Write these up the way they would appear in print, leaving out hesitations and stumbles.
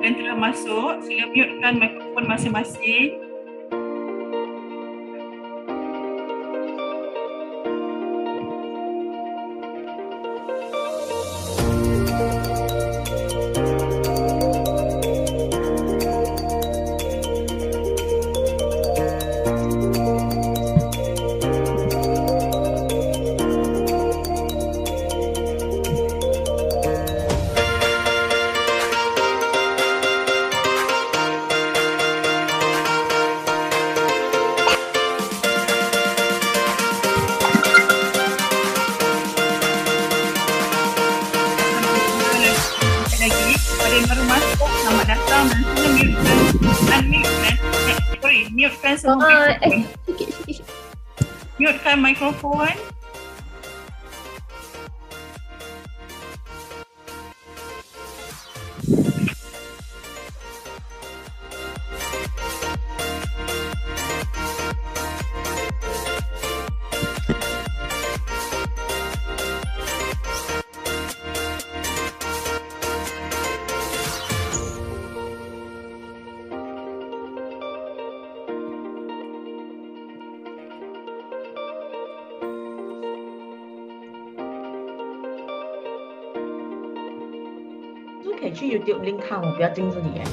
yang telah masuk, sila mutekan mikrofon masing-masing. Mutekan mikrofon.可以去 YouTube link 看，我不要进这里耶。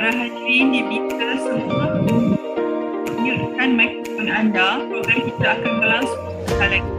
Para hadirin diminta semua mutekan mikrofon anda. Program kita akan berlangsung sebentar lagi.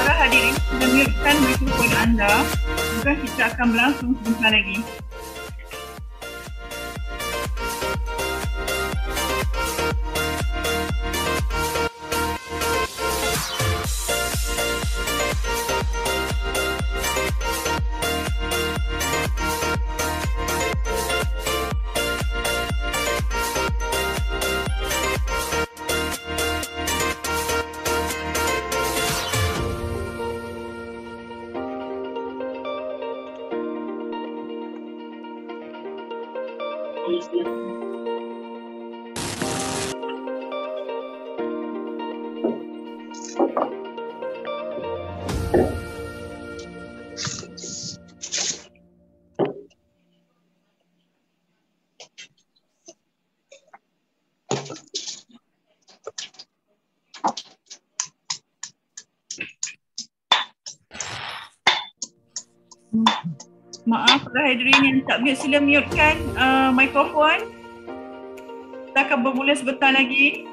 Para hadirin, sudah mutekan mikrofon anda. Program kita akan berlangsung sebentar lagi. Maaf para hadirin yang tak mute, sila mutekan mikrofon. Kita akan bermula sebentar lagi.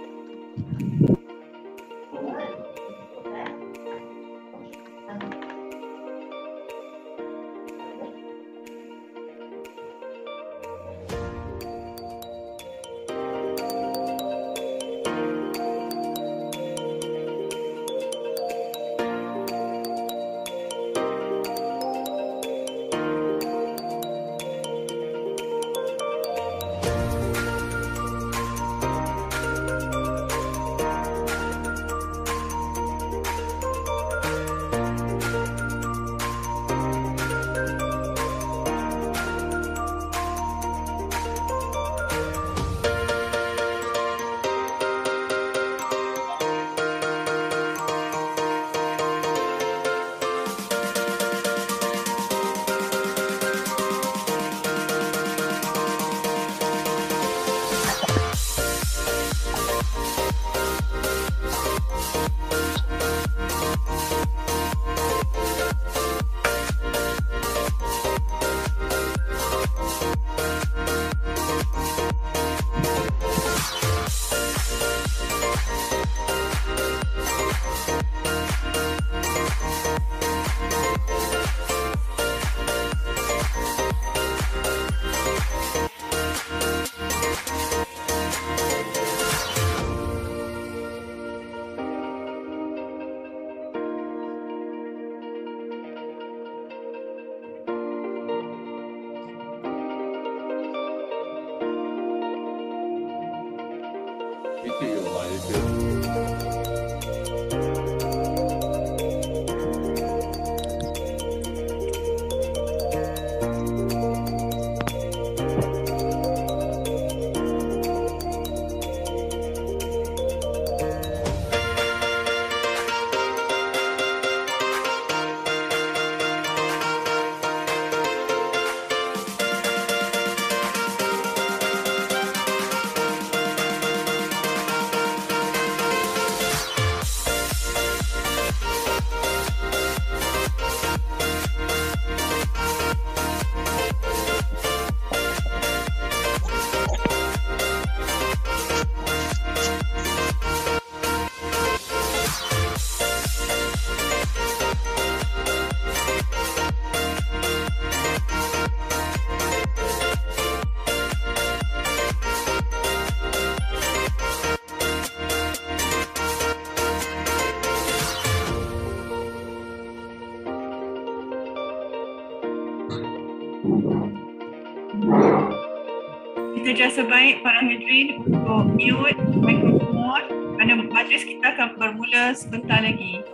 Kita jasa baik para hadirin untuk mute mikrofon kerana majlis kita akan bermula sebentar lagi.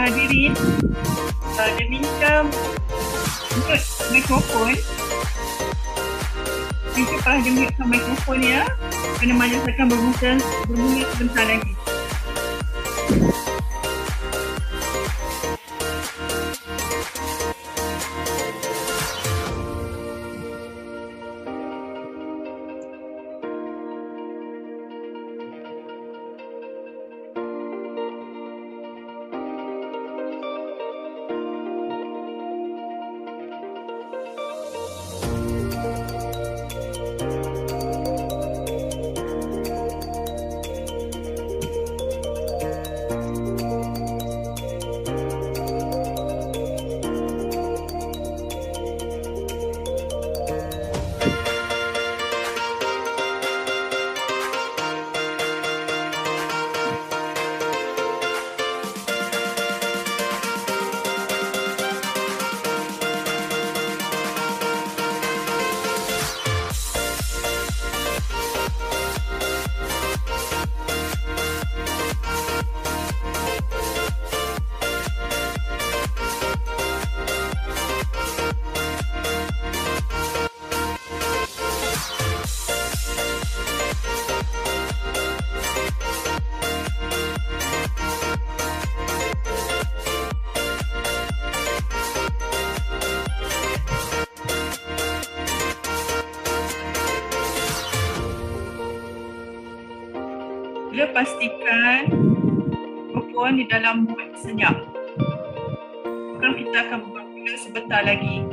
Hadirin, diminta mute mikrofon. Minta para hadirin mutekan mikrofon ya, kerana majlis akan bermula sebentar lagi. Bila pastikan perempuan di dalam mood senyap. Program kita akan bermula sebentar lagi.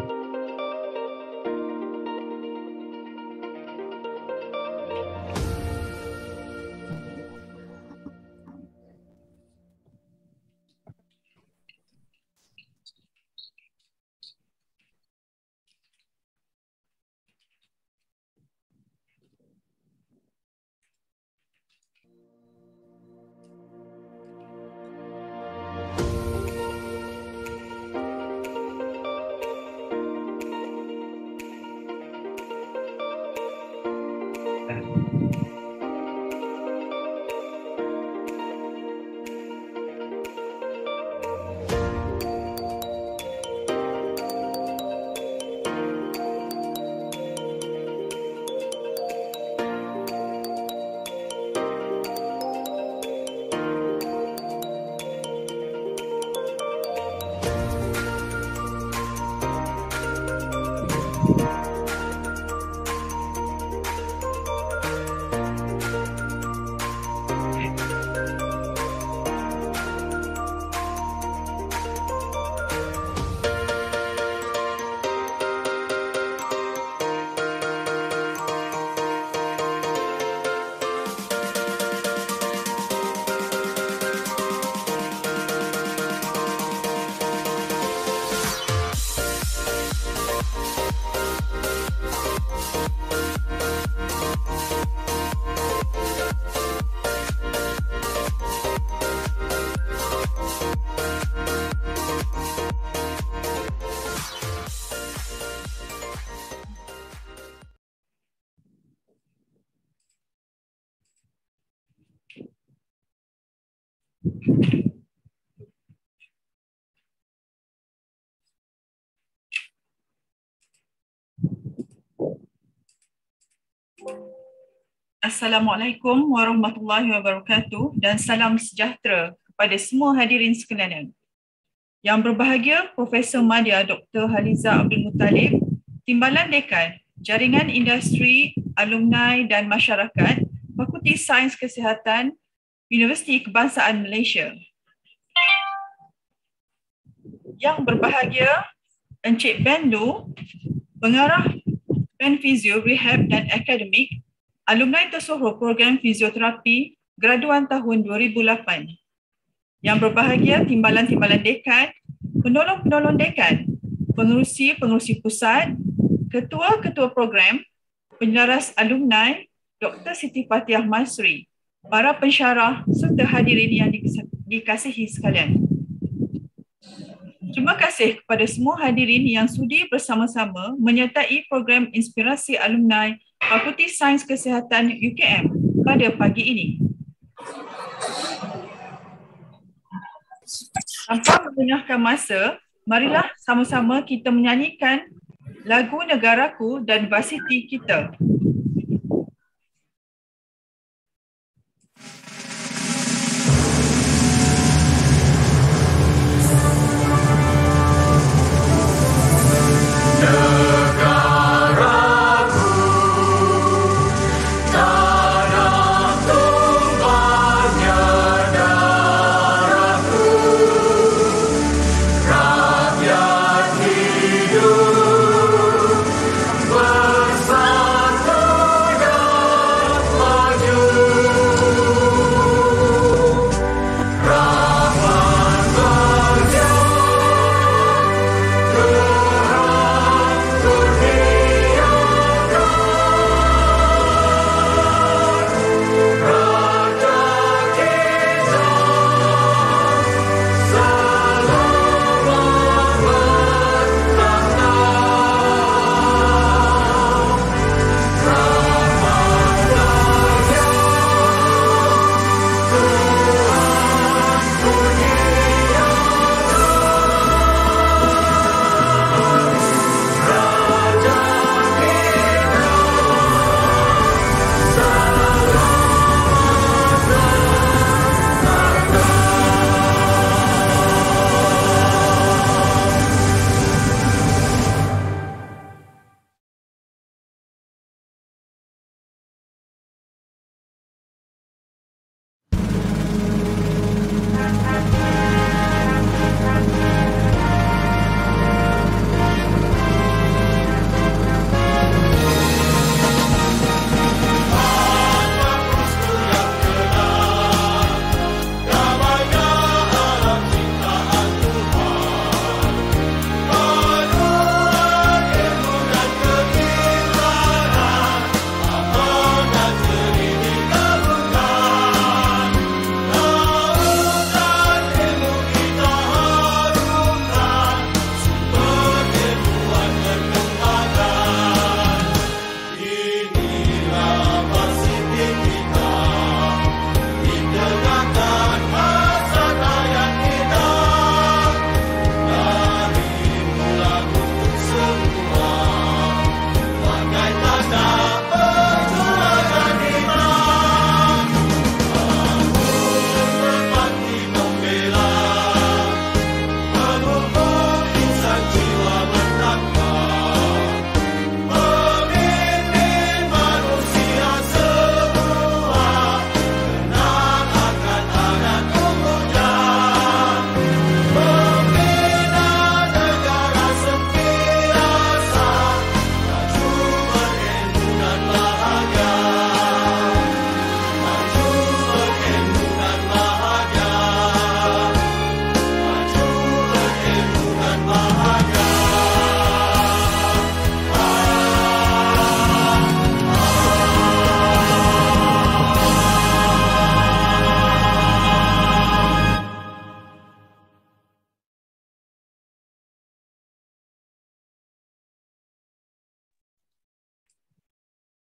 Assalamualaikum warahmatullahi wabarakatuh dan salam sejahtera kepada semua hadirin sekalian. Yang berbahagia Profesor Madya Dr. Haliza Abdul Muttalib, Timbalan Dekan, Jaringan Industri, Alumni dan Masyarakat, Fakulti Sains Kesihatan, Universiti Kebangsaan Malaysia. Yang berbahagia Encik Ben Loo, Pengarah Benphysio, Rehab dan Akademik, Alumni tersohor Program Fisioterapi graduan tahun 2008. Yang berbahagia Timbalan-Timbalan Dekan, Penolong-Penolong Dekan, Pengerusi-Pengerusi Pusat, Ketua-Ketua Program, Penyelaras Alumni, Dr. Siti Fathiah Masri, para pensyarah serta hadirin yang dikasihi sekalian. Terima kasih kepada semua hadirin yang sudi bersama-sama menyertai program Inspirasi Alumni Fakulti Sains Kesihatan UKM pada pagi ini. Tanpa menggunakan masa, marilah sama-sama kita menyanyikan lagu Negaraku dan Varsity kita.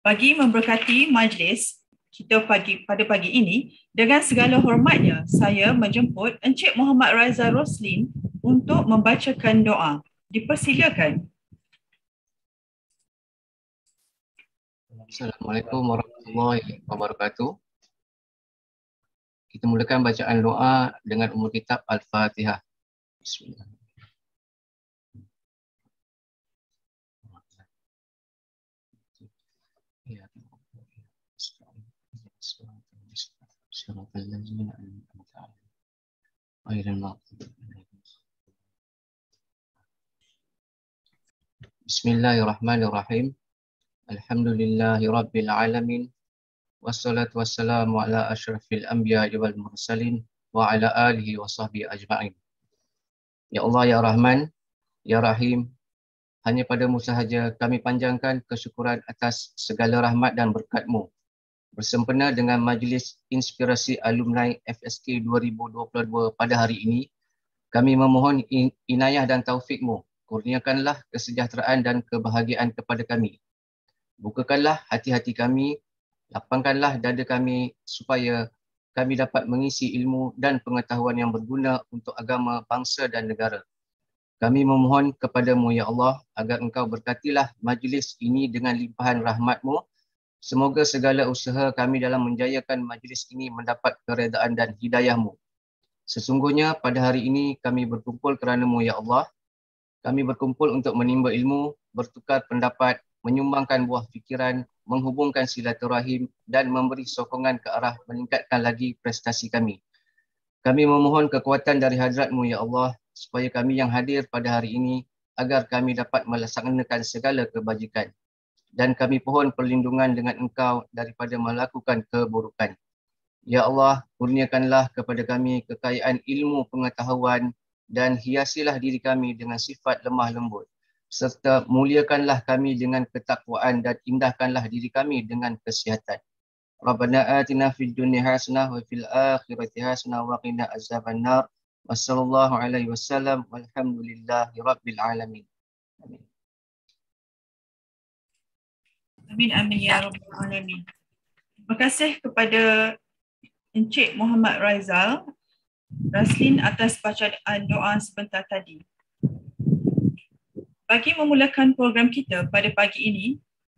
Bagi memberkati majlis kita pada pagi ini, dengan segala hormatnya, saya menjemput Encik Muhammad Raza Roslin untuk membacakan doa. Dipersilakan. Assalamualaikum warahmatullahi wabarakatuh. Kita mulakan bacaan doa dengan umul kitab Al-Fatihah. Bismillah. Bismillahirrahmanirrahim. Alhamdulillahi rabbil alamin. Wassalatu wassalamu ala asyrafil anbiya'i wal mursalin wa ala alihi wa sahbihi ajma'in. Ya Allah, ya Rahman, ya Rahim, hanya padamu sahaja kami panjangkan kesyukuran atas segala rahmat dan berkat-Mu. Bersempena dengan Majlis Inspirasi Alumni FSK 2022 pada hari ini, kami memohon inayah dan taufik-Mu. Kurniakanlah kesejahteraan dan kebahagiaan kepada kami. Bukakanlah hati-hati kami, lapangkanlah dada kami supaya kami dapat mengisi ilmu dan pengetahuan yang berguna untuk agama, bangsa dan negara. Kami memohon kepadamu, ya Allah, agar Engkau berkatilah majlis ini dengan limpahan rahmat-Mu. Semoga segala usaha kami dalam menjayakan majlis ini mendapat keredaan dan hidayah-Mu. Sesungguhnya pada hari ini kami berkumpul kerana-Mu, ya Allah. Kami berkumpul untuk menimba ilmu, bertukar pendapat, menyumbangkan buah fikiran, menghubungkan silaturahim dan memberi sokongan ke arah meningkatkan lagi prestasi kami. Kami memohon kekuatan dari hadrat-Mu, ya Allah, supaya kami yang hadir pada hari ini agar kami dapat melaksanakan segala kebajikan. Dan kami pohon perlindungan dengan Engkau daripada melakukan keburukan. Ya Allah, kurniakanlah kepada kami kekayaan ilmu pengetahuan dan hiasilah diri kami dengan sifat lemah lembut. Serta muliakanlah kami dengan ketakwaan dan indahkanlah diri kami dengan kesihatan. Rabbana atina fid dunya hasanah wa fil akhirati hasanah wa qina azabannar. Wassallallahu alaihi wasallam walhamdulillahi rabbil alamin. Amin. Amin, amin ya rabbal alamin. Terima kasih kepada Encik Muhammad Raza Roslin atas bacaan doa sebentar tadi. Bagi memulakan program kita pada pagi ini,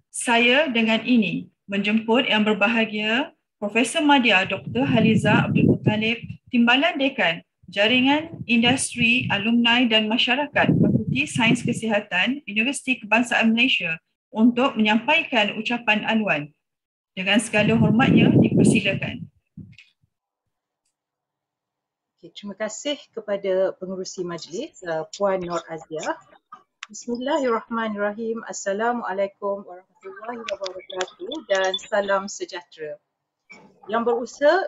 saya dengan ini menjemput yang berbahagia Profesor Madya Dr. Haliza Abdul Muttalib, Timbalan Dekan Jaringan Industri Alumni dan Masyarakat Fakulti Sains Kesihatan Universiti Kebangsaan Malaysia untuk menyampaikan ucapan aluan. Dengan segala hormatnya, dipersilakan. Terima kasih kepada pengerusi majlis, Puan Nur Aziah. Bismillahirrahmanirrahim. Assalamualaikum warahmatullahi wabarakatuh dan salam sejahtera. Yang berusaha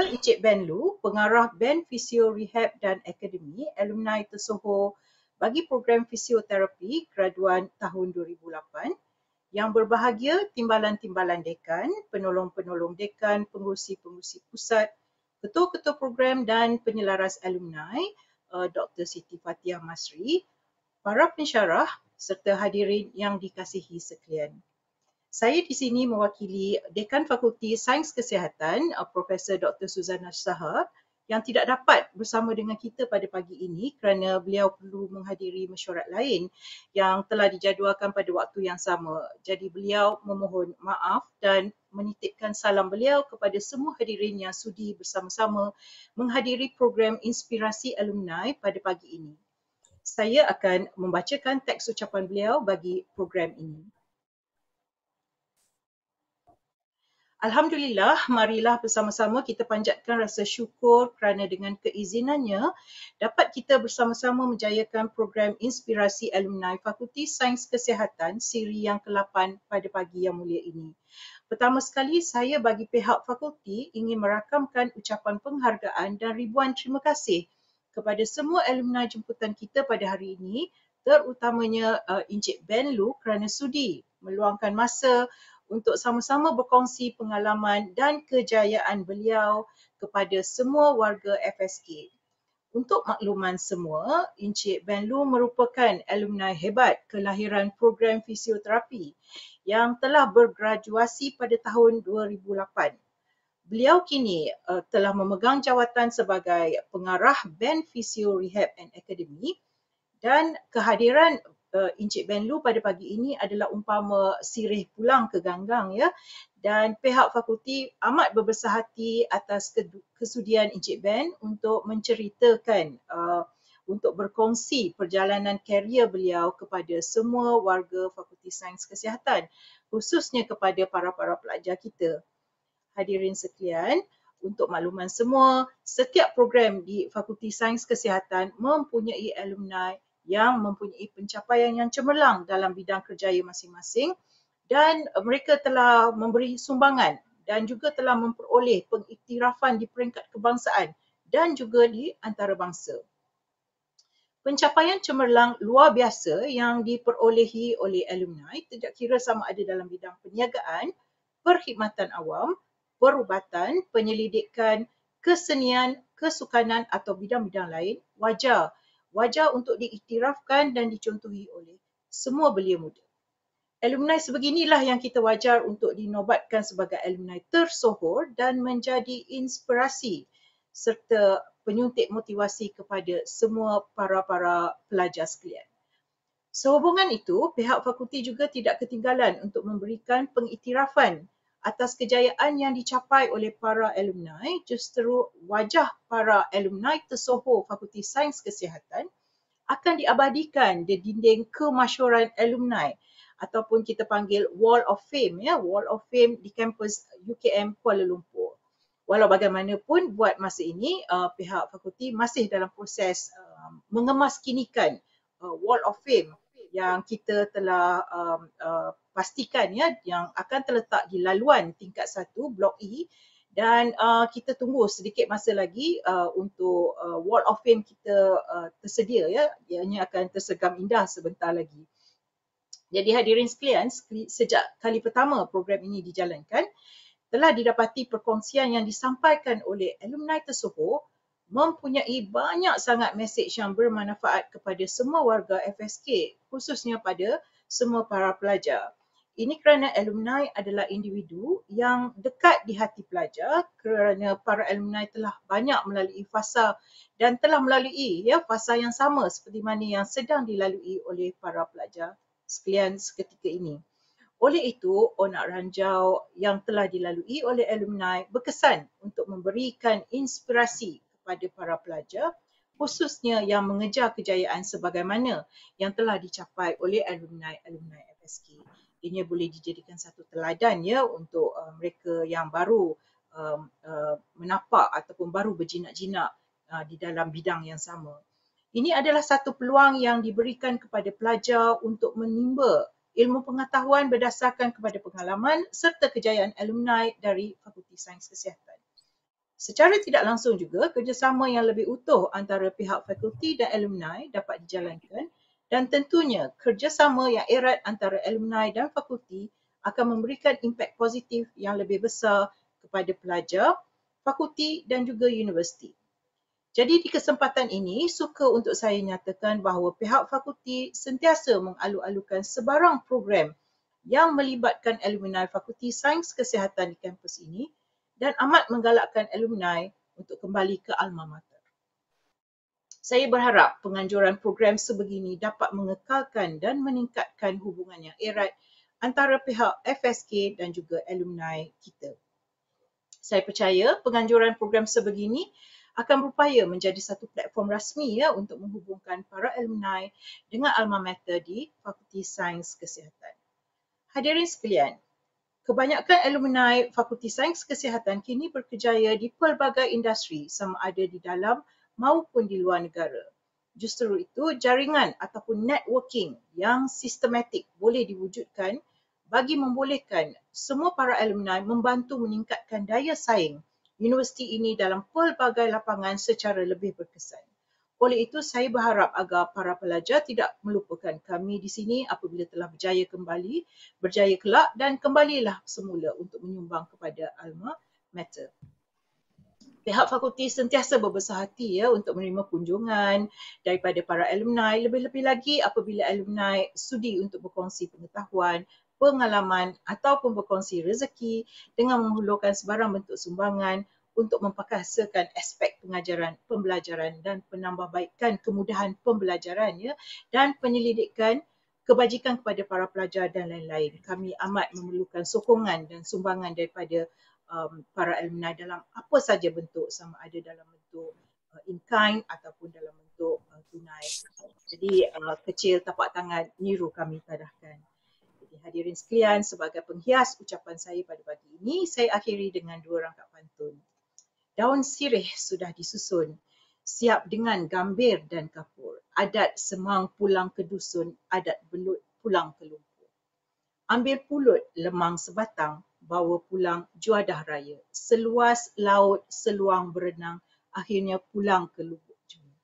Encik Ben Loo, Pengarah Benphysio, Rehab dan Akademi, alumni tersohor bagi Program Fisioterapi graduan tahun 2008. Yang berbahagia timbalan-timbalan dekan, penolong-penolong dekan, pengurusi-pengurusi pusat, ketua-ketua program dan penyelaras alumni, Dr. Siti Fathiah Masri, para pensyarah serta hadirin yang dikasihi sekalian. Saya di sini mewakili Dekan Fakulti Sains Kesihatan, Profesor Dr. Suzana Sahar, yang tidak dapat bersama dengan kita pada pagi ini kerana beliau perlu menghadiri mesyuarat lain yang telah dijadualkan pada waktu yang sama. Jadi beliau memohon maaf dan menitipkan salam beliau kepada semua hadirin yang sudi bersama-sama menghadiri program Inspirasi Alumni pada pagi ini. Saya akan membacakan teks ucapan beliau bagi program ini. Alhamdulillah, marilah bersama-sama kita panjatkan rasa syukur kerana dengan keizinannya dapat kita bersama-sama menjayakan program Inspirasi Alumni Fakulti Sains Kesihatan siri yang ke-8 pada pagi yang mulia ini. Pertama sekali, saya bagi pihak fakulti ingin merakamkan ucapan penghargaan dan ribuan terima kasih kepada semua alumni jemputan kita pada hari ini, terutamanya Encik Ben Loo kerana sudi meluangkan masa untuk sama-sama berkongsi pengalaman dan kejayaan beliau kepada semua warga FSK. Untuk makluman semua, Encik Ben Loo merupakan alumni hebat kelahiran Program Fisioterapi yang telah bergraduasi pada tahun 2008. Beliau kini telah memegang jawatan sebagai Pengarah Benphysio Rehab and Academy, dan kehadiran Encik Ben Loo pada pagi ini adalah umpama sirih pulang ke ganggang, ya. Dan pihak fakulti amat berbesar hati atas kesudian Encik Ben untuk menceritakan, untuk berkongsi perjalanan karier beliau kepada semua warga Fakulti Sains Kesihatan, khususnya kepada para pelajar kita. Hadirin sekalian, untuk makluman semua, setiap program di Fakulti Sains Kesihatan mempunyai alumni yang mempunyai pencapaian yang cemerlang dalam bidang kerjaya masing-masing, dan mereka telah memberi sumbangan dan juga telah memperoleh pengiktirafan di peringkat kebangsaan dan juga di antarabangsa. Pencapaian cemerlang luar biasa yang diperolehi oleh alumni tidak kira sama ada dalam bidang perniagaan, perkhidmatan awam, perubatan, penyelidikan, kesenian, kesukanan atau bidang-bidang lain, wajar untuk diiktirafkan dan dicontohi oleh semua belia muda. Alumni sebeginilah yang kita wajar untuk dinobatkan sebagai alumni tersohor dan menjadi inspirasi serta penyuntik motivasi kepada semua para pelajar sekalian. Sehubungan itu, pihak fakulti juga tidak ketinggalan untuk memberikan pengiktirafan atas kejayaan yang dicapai oleh para alumni. Justru wajah para alumni tersohor Fakulti Sains Kesihatan akan diabadikan di dinding kemasyhuran alumni ataupun kita panggil Wall of Fame, ya, Wall of Fame di kampus UKM Kuala Lumpur. Walau bagaimanapun, buat masa ini pihak fakulti masih dalam proses mengemaskinikan Wall of Fame yang kita telah pastikan, ya, yang akan terletak di laluan tingkat 1 Blok E, dan kita tunggu sedikit masa lagi untuk Wall of Fame kita tersedia, ya. Ianya akan tersegam indah sebentar lagi. Jadi hadirin sekalian, sejak kali pertama program ini dijalankan, telah didapati perkongsian yang disampaikan oleh alumni tersohor mempunyai banyak sangat mesej yang bermanfaat kepada semua warga FSK, khususnya pada semua para pelajar. Ini kerana alumni adalah individu yang dekat di hati pelajar, kerana para alumni telah banyak melalui fasa dan telah melalui, ya, fasa yang sama seperti mana yang sedang dilalui oleh para pelajar sekalian seketika ini. Oleh itu, onak ranjau yang telah dilalui oleh alumni berkesan untuk memberikan inspirasi kepada para pelajar, khususnya yang mengejar kejayaan sebagaimana yang telah dicapai oleh alumni FSK. Ini boleh dijadikan satu teladan, ya, untuk mereka yang baru menapak ataupun baru berjinak-jinak di dalam bidang yang sama. Ini adalah satu peluang yang diberikan kepada pelajar untuk menimba ilmu pengetahuan berdasarkan kepada pengalaman serta kejayaan alumni dari Fakulti Sains Kesihatan. Secara tidak langsung juga, kerjasama yang lebih utuh antara pihak fakulti dan alumni dapat dijalankan, dan tentunya kerjasama yang erat antara alumni dan fakulti akan memberikan impak positif yang lebih besar kepada pelajar, fakulti dan juga universiti. Jadi di kesempatan ini, suka untuk saya nyatakan bahawa pihak fakulti sentiasa mengalu-alukan sebarang program yang melibatkan alumni Fakulti Sains Kesihatan di kampus ini dan amat menggalakkan alumni untuk kembali ke alma mater. Saya berharap penganjuran program sebegini dapat mengekalkan dan meningkatkan hubungan yang erat antara pihak FSK dan juga alumni kita. Saya percaya penganjuran program sebegini akan berupaya menjadi satu platform rasmi, ya, untuk menghubungkan para alumni dengan alma mater di Fakulti Sains Kesihatan. Hadirin sekalian, kebanyakan alumni Fakulti Sains Kesihatan kini berkerjaya di pelbagai industri sama ada di dalam maupun di luar negara. Justru itu, jaringan ataupun networking yang sistematik boleh diwujudkan bagi membolehkan semua para alumni membantu meningkatkan daya saing universiti ini dalam pelbagai lapangan secara lebih berkesan. Oleh itu, saya berharap agar para pelajar tidak melupakan kami di sini apabila telah berjaya kelak dan kembalilah semula untuk menyumbang kepada alma mater. Pihak fakulti sentiasa berbesar hati untuk menerima kunjungan daripada para alumni, lebih-lebih lagi apabila alumni sudi untuk berkongsi pengetahuan, pengalaman ataupun berkongsi rezeki dengan menghulurkan sebarang bentuk sumbangan untuk memperkasakan aspek pengajaran, pembelajaran dan penambahbaikan kemudahan pembelajaran dan penyelidikan kebajikan kepada para pelajar dan lain-lain. Kami amat memerlukan sokongan dan sumbangan daripada para alumni dalam apa saja bentuk, sama ada dalam bentuk in-kind ataupun dalam bentuk tunai. Jadi kecil tapak tangan niru kami tadahkan. Jadi hadirin sekalian, sebagai penghias ucapan saya pada pagi ini, saya akhiri dengan 2 rangkap pantun. Daun sirih sudah disusun, siap dengan gambir dan kapur. Adat semang pulang ke dusun, adat belut pulang ke lumpur. Ambil pulut lemang sebatang, bawa pulang juadah raya. Seluas laut seluang berenang, akhirnya pulang ke lubuk jua.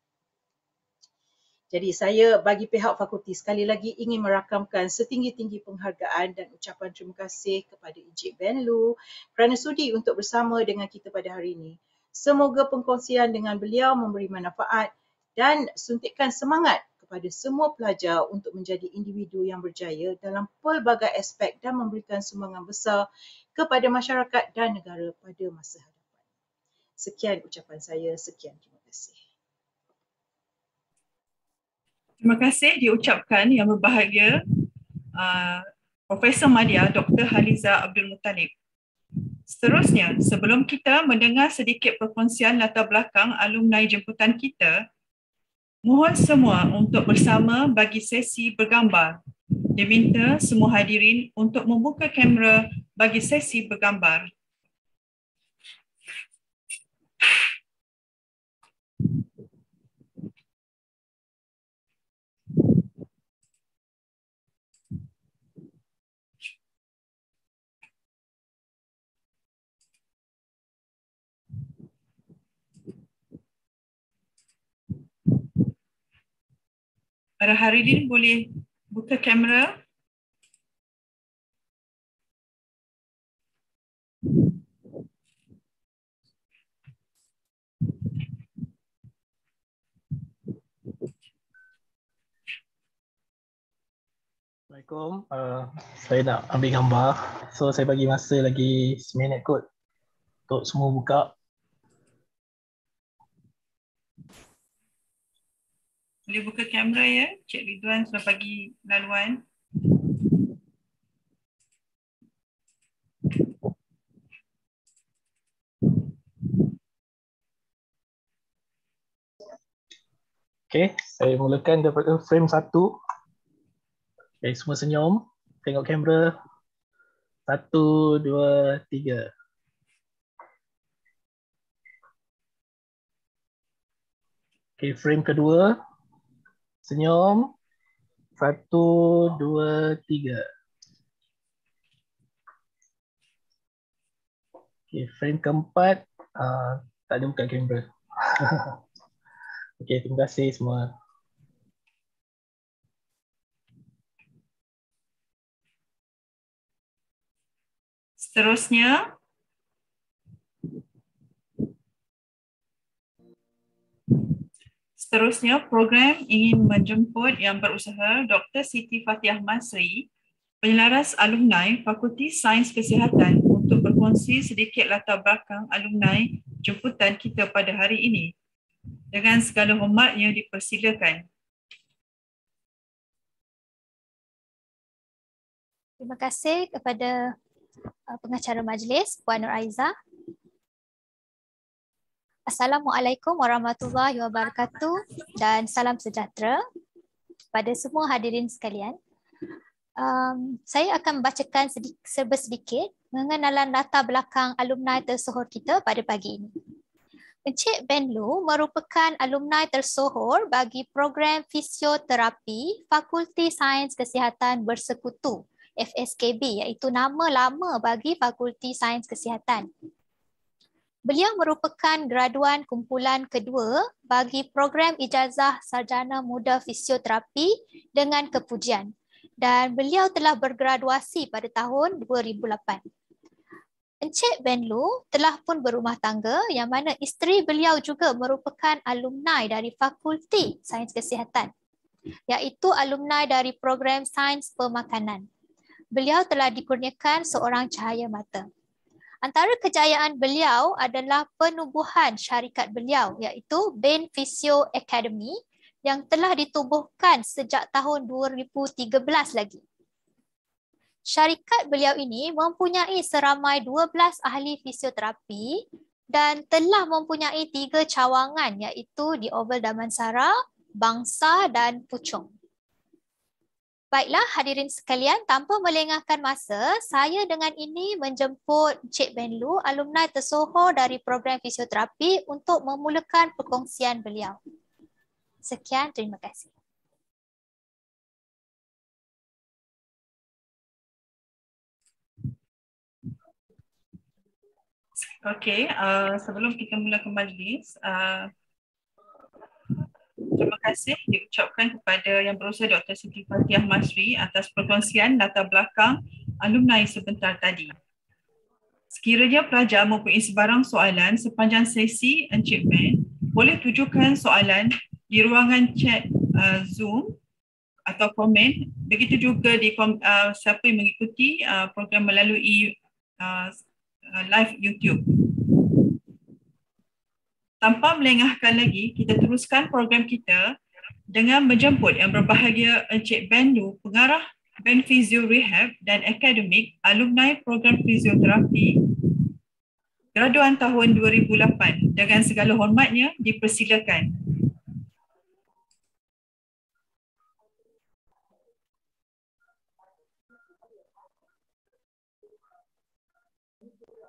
Jadi saya bagi pihak fakulti sekali lagi ingin merakamkan setinggi-tinggi penghargaan dan ucapan terima kasih kepada Encik Ben Loo kerana sudi untuk bersama dengan kita pada hari ini. Semoga pengkongsian dengan beliau memberi manfaat dan suntikan semangat kepada semua pelajar untuk menjadi individu yang berjaya dalam pelbagai aspek dan memberikan sumbangan besar kepada masyarakat dan negara pada masa hadapan. Sekian ucapan saya, sekian terima kasih. Terima kasih diucapkan yang berbahagia Profesor Madya Dr. Haliza Abdul Muttalib. Seterusnya, sebelum kita mendengar sedikit perkongsian latar belakang alumni jemputan kita, mohon semua untuk bersama bagi sesi bergambar. Diminta semua hadirin untuk membuka kamera bagi sesi bergambar. Para hadirin boleh buka kamera. Assalamualaikum. Saya nak ambil gambar. So saya bagi masa lagi 1 minit kot untuk semua buka. Boleh buka kamera ya. Cik Ridwan sudah bagi laluan. Okay, saya mulakan daripada frame 1. Okay, semua senyum. Tengok kamera. 1, 2, 3. Okay, frame kedua. Senyum. 1, 2, 3. Okay, frame keempat. Tak ada buka kamera. Okay, terima kasih semua. Seterusnya, program ingin menjemput yang berusaha Dr. Siti Fathiah Masri, penyelaras alumni Fakulti Sains Kesihatan untuk berkongsi sedikit latar belakang alumni jemputan kita pada hari ini. Dengan segala hormatnya dipersilakan. Terima kasih kepada pengacara majlis, Puan Nur Aiza. Assalamualaikum warahmatullahi wabarakatuh dan salam sejahtera pada semua hadirin sekalian. Saya akan membacakan serba sedikit pengenalan latar belakang alumni tersohor kita pada pagi ini. Encik Ben Loo merupakan alumni tersohor bagi Program Fisioterapi Fakulti Sains Kesihatan Bersekutu FSKB, iaitu nama lama bagi Fakulti Sains Kesihatan. Beliau merupakan graduan kumpulan kedua bagi program ijazah sarjana muda fisioterapi dengan kepujian dan beliau telah bergraduasi pada tahun 2008. Encik Ben Loo telah pun berumah tangga yang mana isteri beliau juga merupakan alumni dari Fakulti Sains Kesihatan, iaitu alumni dari Program Sains Pemakanan. Beliau telah dikurniakan seorang cahaya mata. Antara kejayaan beliau adalah penubuhan syarikat beliau iaitu Benphysio Academy yang telah ditubuhkan sejak tahun 2013 lagi. Syarikat beliau ini mempunyai seramai 12 ahli fisioterapi dan telah mempunyai 3 cawangan iaitu di Oval Damansara, Bangsa dan Puchong. Baiklah hadirin sekalian, tanpa melengahkan masa, saya dengan ini menjemput Encik Ben Loo, alumni tersohor dari Program Fisioterapi untuk memulakan perkongsian beliau. Sekian, terima kasih. Okey, sebelum kita mulakan majlis, terima kasih diucapkan kepada Yang Berusaha Dr. Siti Fathiah Masri atas perkongsian latar belakang alumni sebentar tadi. Sekiranya pelajar mempunyai sebarang soalan sepanjang sesi Encik Ben, boleh tujukan soalan di ruangan chat Zoom atau komen. Begitu juga di siapa yang mengikuti program melalui live YouTube. Tanpa melengahkan lagi, kita teruskan program kita dengan menjemput yang berbahagia Encik Ben Loo, Pengarah Benphysio Rehab dan Akademik Alumni Program Fisioterapi graduan tahun 2008. Dengan segala hormatnya, dipersilakan.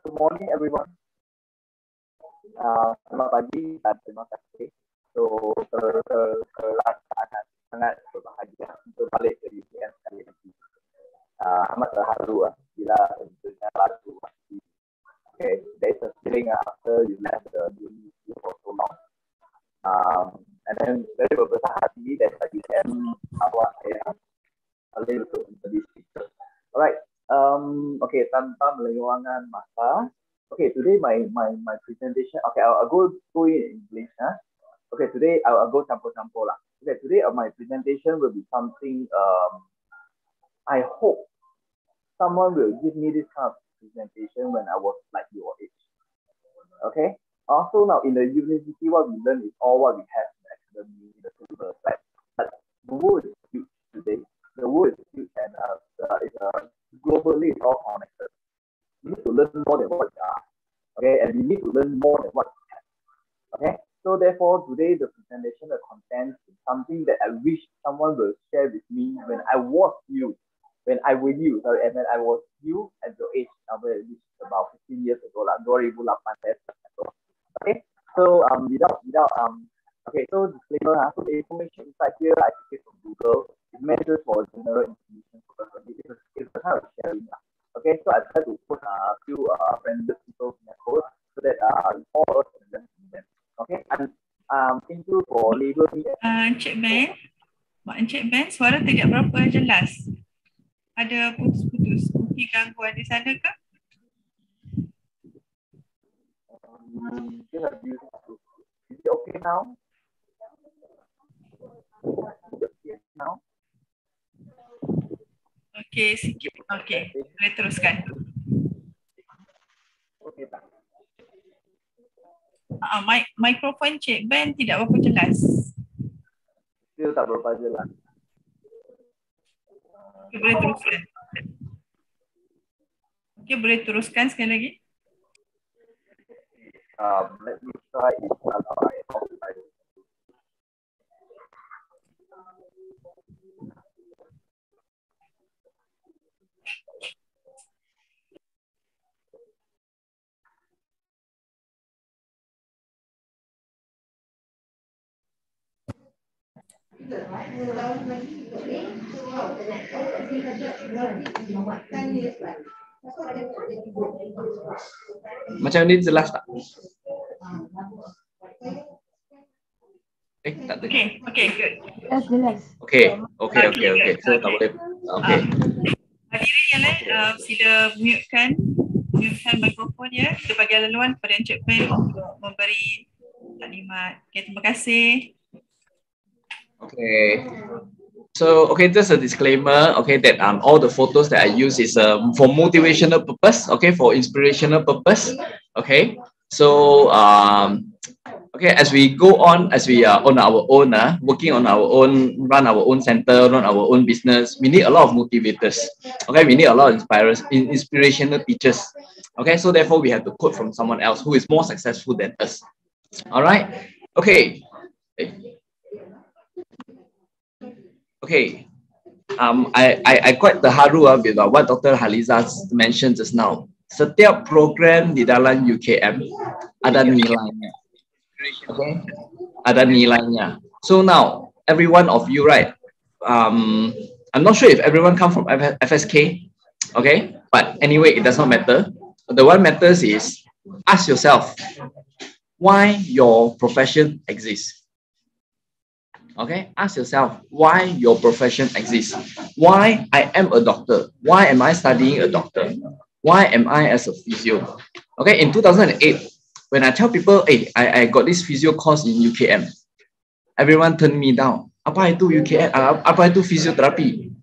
Good morning, everyone. Selamat pagi dan terima kasih. So, sangat berbahagia untuk balik ke UPM sekali lagi. Amat terharu bila dengar lagu. Okay, there is a feeling after you left the university for so long. And then very berbesar hati dan bagi saya awak saya boleh untuk menjadi speaker. Alright. Okay, tanpa melengahkan masa. Okay, today my presentation. Okay, I'll go in English. Okay, today I'll go campur-campur lah. Okay, today my presentation will be something. I hope someone will give me this kind of presentation when I was like your age. Okay. Also now in the university, what we learn is all what we have in the academy, the syllabus, right? But the world is huge today. The world is huge and globally it's all connected. We need to learn more than what we are. Okay, and we need to learn more than what we have. Okay, so therefore today the presentation, the content is something that I wish someone will share with me when I was you. When I was you at your age, which is about 15 years ago, like 2008. Okay, so okay, so disclaimer, so the information inside here I took it from Google. It measures for general information purposes. It's a kind of sharing. Okay, so I try to put a few random people in the code so that all of us can learn from them. Okay, and thank you for labeling. Encik Ben, suara tidak berapa jelas. Ada putus-putus. Mungkin gangguan di sana ke? Is it okay now? Okey, sikit. Okey, boleh teruskan. Okey tak? Mikrofon Cik Ben tidak berapa jelas. Still tak berapa jelas. Okay, boleh teruskan. Okey, boleh teruskan sekali lagi. Let me try it. Macam ni jelas tak? Tak ada. Okay, good. Okay. So tak boleh. Okay. Hadirin yang lain, sila mute-kan mute mikrofon ya. Kita bagi laluan kepada Encik Ben untuk memberi taklimat. Okay, terima kasih. Okay. So, okay, just a disclaimer, okay, that all the photos that I use is for motivational purpose, okay, for inspirational purpose, okay. So, okay, as we go on, as we are on our own, working on our own, run our own center, run our own business, we need a lot of motivators, okay, we need a lot of inspirational teachers, okay, so therefore we have to quote from someone else who is more successful than us, all right, okay. Okay, I quite terharu with what Dr. Haliza mentioned just now. Setiap program di dalam UKM ada nilainya. Okay, ada nilainya. So now, every one of you, right? I'm not sure if everyone come from FSK, okay? But anyway, it does not matter. The one matters is ask yourself why your profession exists. Okay, ask yourself why your profession exists. Why I am a doctor? Why am I studying a doctor? Why am I as a physio? Okay, in 2008, when I tell people, hey, I got this physio course in UKM, everyone turned me down. Apa itu UKM? Apa itu fisioterapi?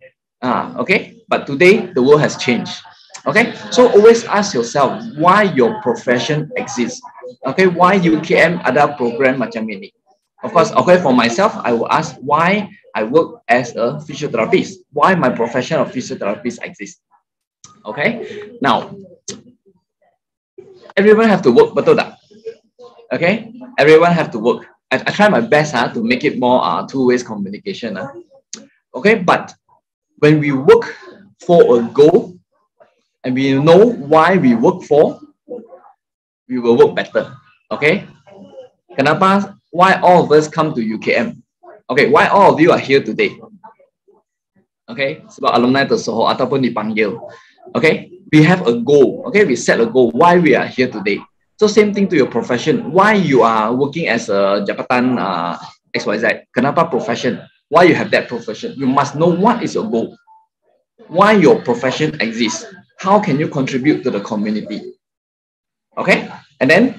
Okay, but today the world has changed. Okay, so always ask yourself why your profession exists. Okay, why UKM ada program macam ini? Of course, okay, for myself, I will ask why I work as a physiotherapist, why my profession of physiotherapist exists. Okay, now, everyone have to work, betul tak? Okay, everyone have to work. I try my best to make it more two-way communication. Okay, but when we work for a goal, and we know why we work for, we will work better. Okay, kenapa? Why all of us come to UKM? Okay, why all of you are here today? Okay, sebab alumni tersohor ataupun dipanggil. Okay, we have a goal. Okay, we set a goal. Why we are here today? So same thing to your profession. Why you are working as a jabatan XYZ? Kenapa profession? Why you have that profession? You must know what is your goal. Why your profession exists? How can you contribute to the community? Okay, and then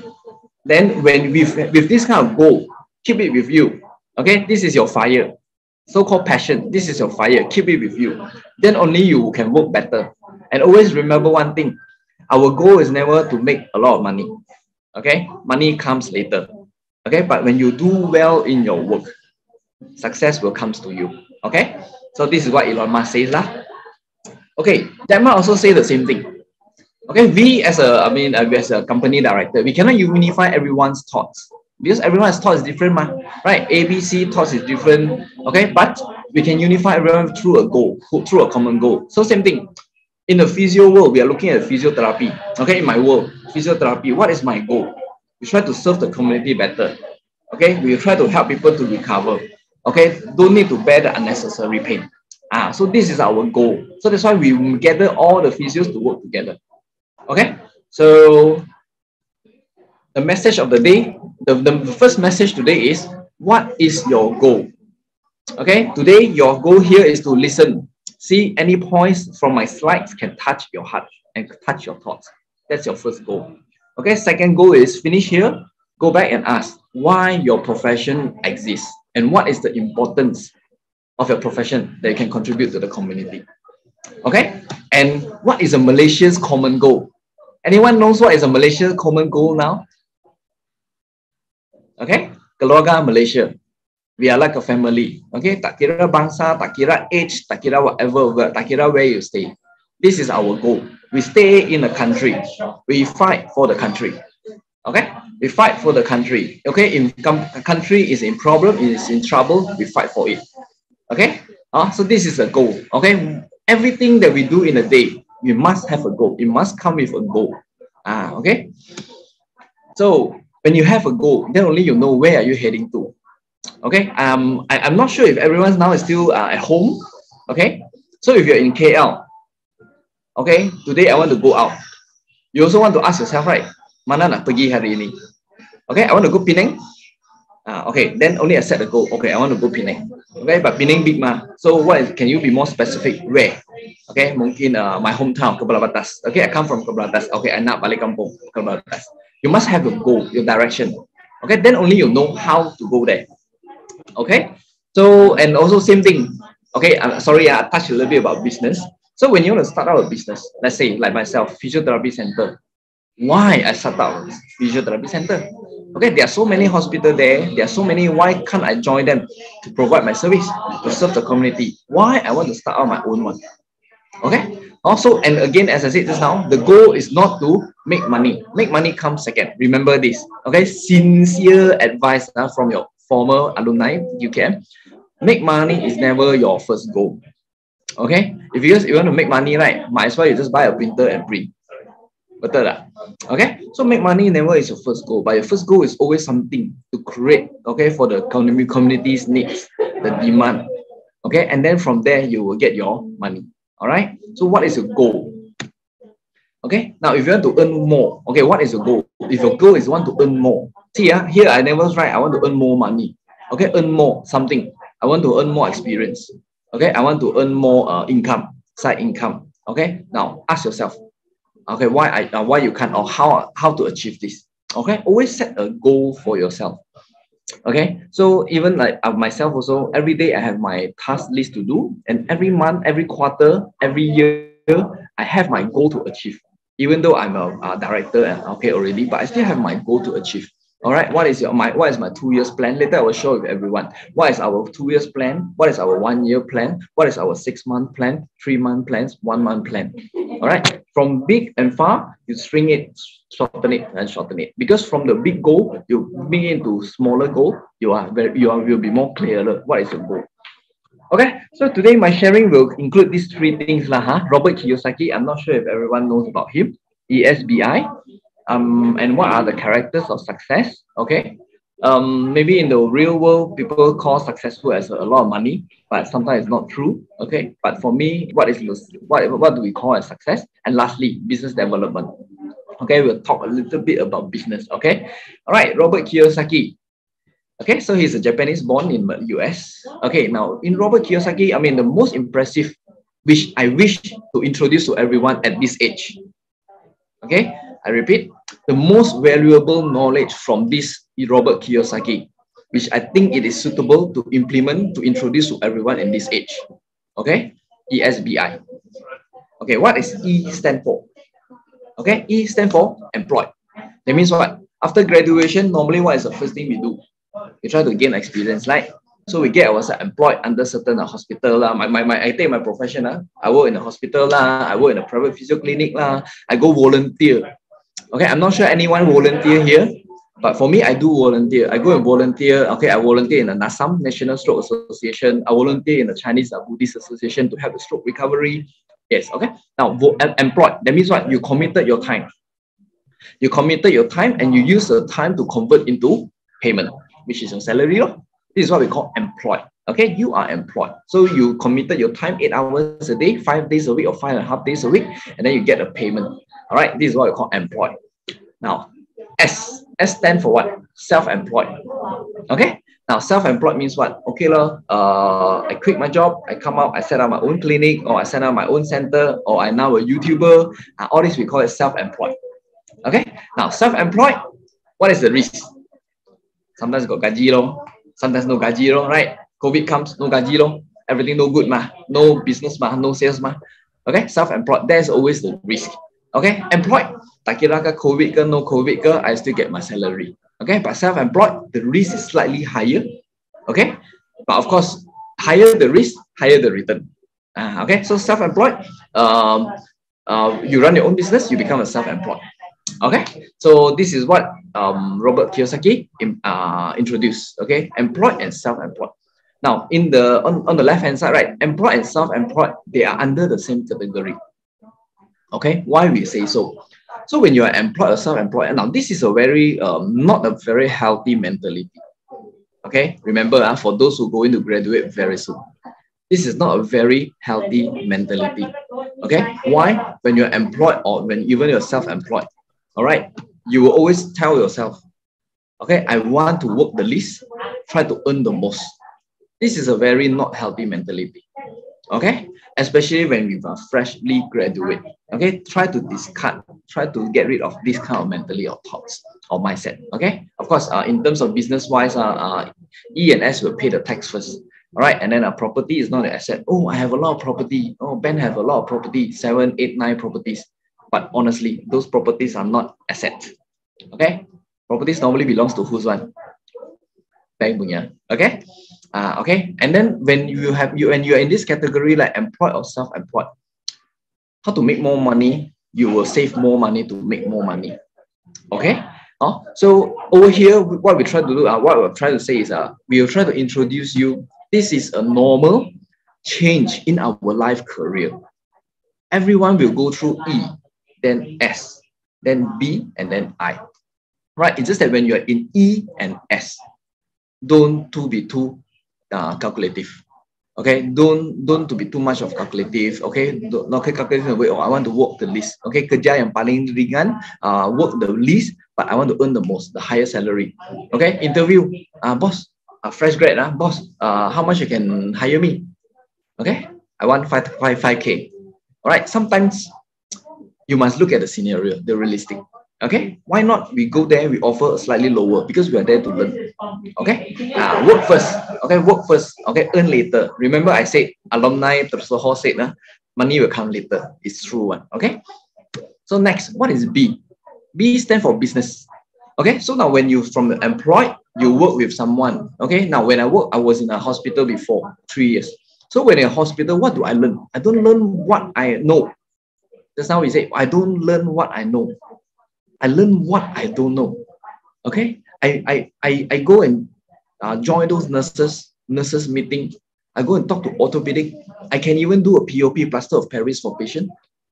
when with this kind of goal, keep it with you. Okay, this is your fire, so-called passion. This is your fire. Keep it with you. Then only you can work better. And always remember one thing: our goal is never to make a lot of money. Okay, money comes later. Okay, but when you do well in your work, success will come to you. Okay, so this is what Elon Musk says lah. Okay, Jack Ma also say the same thing. Okay, we as a company director, we cannot unify everyone's thoughts because everyone's thoughts is different, right? ABC thoughts is different. Okay, but we can unify everyone through a goal, through a common goal. So same thing in the physio world, we are looking at physiotherapy. Okay, in my world, physiotherapy. What is my goal? We try to serve the community better. Okay, we try to help people to recover. Okay, don't need to bear the unnecessary pain. So this is our goal. So that's why we gather all the physios to work together. Okay, so the message of the day, the first message today is, what is your goal? Okay, today your goal here is to listen. See, any points from my slides can touch your heart and touch your thoughts. That's your first goal. Okay, second goal is finish here, go back and ask why your profession exists and what is the importance of your profession that you can contribute to the community. Okay, and what is a Malaysia's common goal? Anyone knows what is a Malaysian common goal now? Okay, keluarga Malaysia. We are like a family. Okay, tak kira bangsa, tak kira age, tak kira whatever, tak kira where you stay. This is our goal. We stay in a country. We fight for the country. Okay, we fight for the country. Okay, if a country is in problem, is in trouble, we fight for it. Okay, so this is a goal. Okay, everything that we do in a day, you must have a goal. It must come with a goal. Okay. So when you have a goal, then only you know where are you heading to. Okay. I'm not sure if everyone now is still at home. Okay. So if you're in KL, okay, today I want to go out. You also want to ask yourself, right? Mana nak pergi hari ini? Okay, I want to go Penang. Okay, then only I set the goal. Okay, I want to go Penang. Okay, but Penang big ma. So what can you be more specific? Where? Okay, mungkin my hometown, Kepala Batas. Okay, I come from Kepala Batas. Okay, I nak balik kampung, Kepala Batas. You must have a goal, your direction. Okay, then only you know how to go there. Okay, so and also same thing. Okay, sorry, I touched a little bit about business. So when you want to start out a business, let's say like myself, physiotherapy center. Why I start out a physiotherapy center? Okay, there are so many hospitals there. There are so many. Why can't I join them to provide my service, to serve the community? Why I want to start out my own one? Okay. Also, and again, as I said just now, the goal is not to make money. Make money comes second. Remember this. Okay. Sincere advice from your former alumni, you can. Make money is never your first goal. Okay. If you want to make money, right, might as well you just buy a printer and print. Betul lah? Okay, so make money never is your first goal, but your first goal is always something to create, okay, for the community's needs, the demand, okay, and then from there you will get your money. All right, so what is your goal? Okay, now if you want to earn more, okay, what is your goal? If your goal is want to earn more, see, here I never write I want to earn more money. Okay, earn more something. I want to earn more experience. Okay, I want to earn more income, side income. Okay, now ask yourself, okay, why you can't, or how to achieve this? Okay, always set a goal for yourself. Okay, so even like myself also, every day I have my task list to do, and every month, every quarter, every year, I have my goal to achieve. Even though I'm a director and okay already, but I still have my goal to achieve. All right, what is my 2 years plan? Later I will show with everyone. What is our 2 years plan? What is our 1 year plan? What is our 6 month plan? 3 month plans? 1 month plan? All right, from big and far, you shrink it, shorten it, and shorten it. Because from the big goal, you bring it into smaller goal. You will be more clearer. What is your goal? Okay, so today my sharing will include these 3 things lah. Robert Kiyosaki. I'm not sure if everyone knows about him. ESBI. And what are the characters of success? Okay, maybe in the real world, people call successful as a lot of money, but sometimes it's not true. Okay, but for me, what do we call as success? And lastly, business development. Okay, we'll talk a little bit about business. Okay, all right, Robert Kiyosaki. Okay, so he's a Japanese born in the US. Okay, now in Robert Kiyosaki, I mean the most impressive, which I wish to introduce to everyone at this age. Okay, I repeat, the most valuable knowledge from this Robert Kiyosaki, which I think it is suitable to implement, to introduce to everyone in this age. Okay, ESBI. Okay, what is E stand for? Okay, E stand for employed. That means what? After graduation, normally what is the first thing we do? We try to gain experience, right? So we get ourselves employed under certain hospital lah. I take my profession lah. I work in a hospital lah. I work in a private physio clinic lah. I go volunteer. Okay, I'm not sure anyone volunteer here, but for me, I do volunteer. I go and volunteer. Okay, I volunteer in the NASAM, National Stroke Association. I volunteer in the Chinese Buddhist Association to help the stroke recovery. Yes, okay. Now, employed, that means what? You committed your time. You committed your time and you use the time to convert into payment, which is your salary. This is what we call employed. Okay, you are employed. So you committed your time 8 hours a day, 5 days a week, or 5.5 days a week, and then you get a payment. All right, this is what we call employed. Now, S stand for what? Self-employed. Okay, now self-employed means what? Okay, I quit my job, I come out, I set up my own clinic, or I set up my own center, or I'm now a YouTuber. All this we call it self-employed. Okay, now self-employed, what is the risk? Sometimes got gaji lo, sometimes no gaji lo, right? COVID comes, no gaji lo, everything no good ma, no business ma, no sales ma. Okay, self-employed, there's always the risk. Okay, employed, tak kira ke COVID ke no COVID ke, I still get my salary. Okay, but self-employed, the risk is slightly higher. Okay, but of course, higher the risk, higher the return. Okay, so self-employed, you run your own business, you become a self-employed. Okay, so this is what Robert Kiyosaki introduced. Okay, employed and self-employed. Now, on the left hand side, right, employed and self-employed, they are under the same category. Okay, why we say so? So when you are employed or self-employed, now this is a very not a very healthy mentality. Okay, remember for those who are going to graduate very soon, this is not a very healthy mentality. Okay, why? When you're employed or when even you're self-employed, all right, you will always tell yourself, okay, I want to work the least, try to earn the most. This is a very not healthy mentality. Okay, especially when we are freshly graduate. Okay, try to discard, try to get rid of this kind of mentality or thoughts or mindset. Okay, of course, in terms of business wise, E and S will pay the tax first. All right, and then a property is not an asset. Oh, I have a lot of property. Oh, Ben have a lot of property, 7, 8, 9 properties. But honestly, those properties are not assets. Okay, properties normally belongs to whose one? Bank punya. Okay. Okay, and then when you are in this category like employed or self-employed, how to make more money? You will save more money to make more money. Okay. So over here, what we try to do, what we're trying to say is, we will try to introduce you. This is a normal change in our life career. Everyone will go through E, then S, then B, and then I. Right? It's just that when you're in E and S, don't be too calculative. Okay, don't to be too much of calculative. Okay, not calculative in the way, oh, I want to work the least. Okay, kerja yang paling ringan, work the least, but I want to earn the most, the highest salary. Okay, interview, boss, fresh grad, boss, how much you can hire me? Okay, I want 5K. All right, sometimes you must look at the scenario, the realistic. Okay, why not we go there, we offer a slightly lower because we are there to learn. Okay, work first. Okay, work first. Okay, earn later. Remember I said, alumni tersohor said, money will come later. It's true one. Okay, so next, what is B? B stands for business. Okay, so now when you from the employed, you work with someone. Okay, now when I work, I was in a hospital before 3 years. So when in a hospital, what do I learn? I don't learn what I know. Just now we say, I don't learn what I know. I learn what I don't know. Okay, I go and join those nurses meeting. I go and talk to orthopedic. I can even do a POP, plaster of Paris for patient.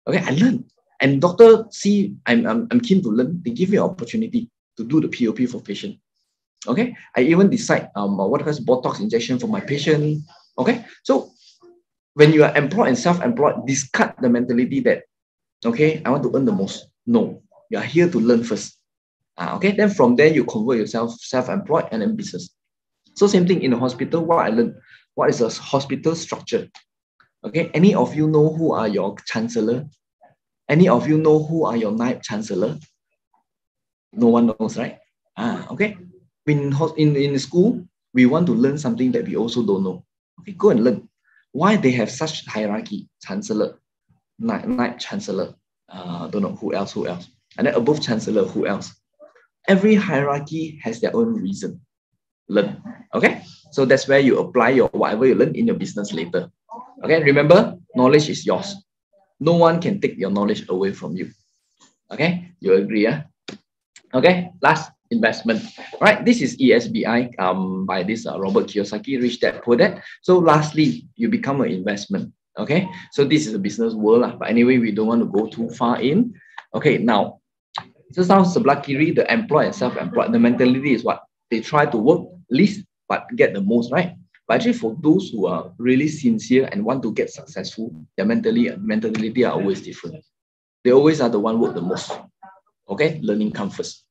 Okay, I learn. And doctor see I'm keen to learn. They give me an opportunity to do the POP for patient. Okay, I even decide what kind of Botox injection for my patient. Okay, so when you are employed and self-employed, discard the mentality that, okay, I want to earn the most. No, you are here to learn first. Okay, then from there you convert yourself self-employed and then business. So same thing in the hospital. What I learned, what is a hospital structure? Okay, any of you know who are your chancellor? Any of you know who are your night chancellor? No one knows, right? Okay. In school, we want to learn something that we also don't know. Okay, go and learn. Why they have such hierarchy? Chancellor, night chancellor, don't know who else, and then above chancellor, who else? Every hierarchy has their own reason. Learn. Okay, so that's where you apply your whatever you learn in your business later. Okay, remember, knowledge is yours. No one can take your knowledge away from you. Okay, you agree? Yeah. Okay, last, investment. Right, this is ESBI by this Robert Kiyosaki, Rich Dad Poor Dad. So lastly, you become an investment. Okay, so this is a business world, but anyway, we don't want to go too far in. Okay, now, just now sebelah kiri, the employed and self-employed, the mentality is what? They try to work least but get the most, right? But actually for those who are really sincere and want to get successful, their mentality are always different. They always are the one work the most. Okay, learning comes first.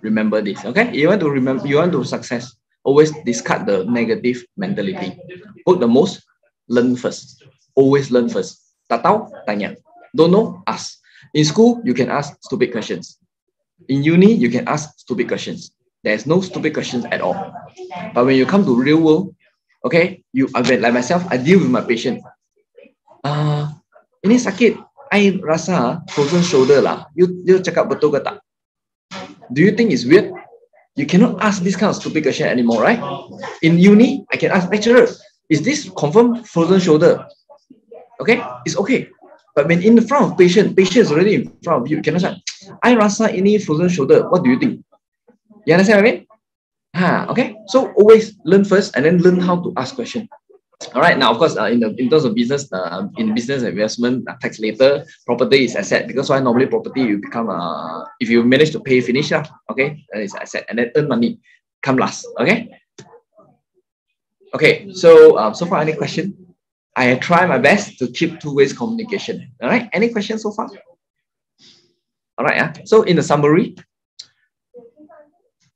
Remember this. Okay, you want to success, always discard the negative mentality. Work the most, learn first. Always learn first. Tak tahu, tanya. Don't know, ask. In school, you can ask stupid questions. In uni, you can ask stupid questions. There's no stupid questions at all. But when you come to real world, okay, like myself, I deal with my patient. Ini sakit, I rasa frozen shoulder lah. You cakap betul ke tak? Do you think it's weird? You cannot ask this kind of stupid question anymore, right? In uni, I can ask lecturer, is this confirmed frozen shoulder? Okay, it's okay. But when in front of patient is already in front of you, you cannot say, I rasa ini frozen shoulder. What do you think? You understand what I mean? Okay. So always learn first and then learn how to ask questions. All right. Now, of course, in terms of business, in business investment, tax later, property is asset, because why normally property you become if you manage to pay finish, okay, that is asset, and then earn money come last. Okay. Okay. So so far, any question? I try my best to keep two ways communication. All right. Any questions so far? All right. So in the summary,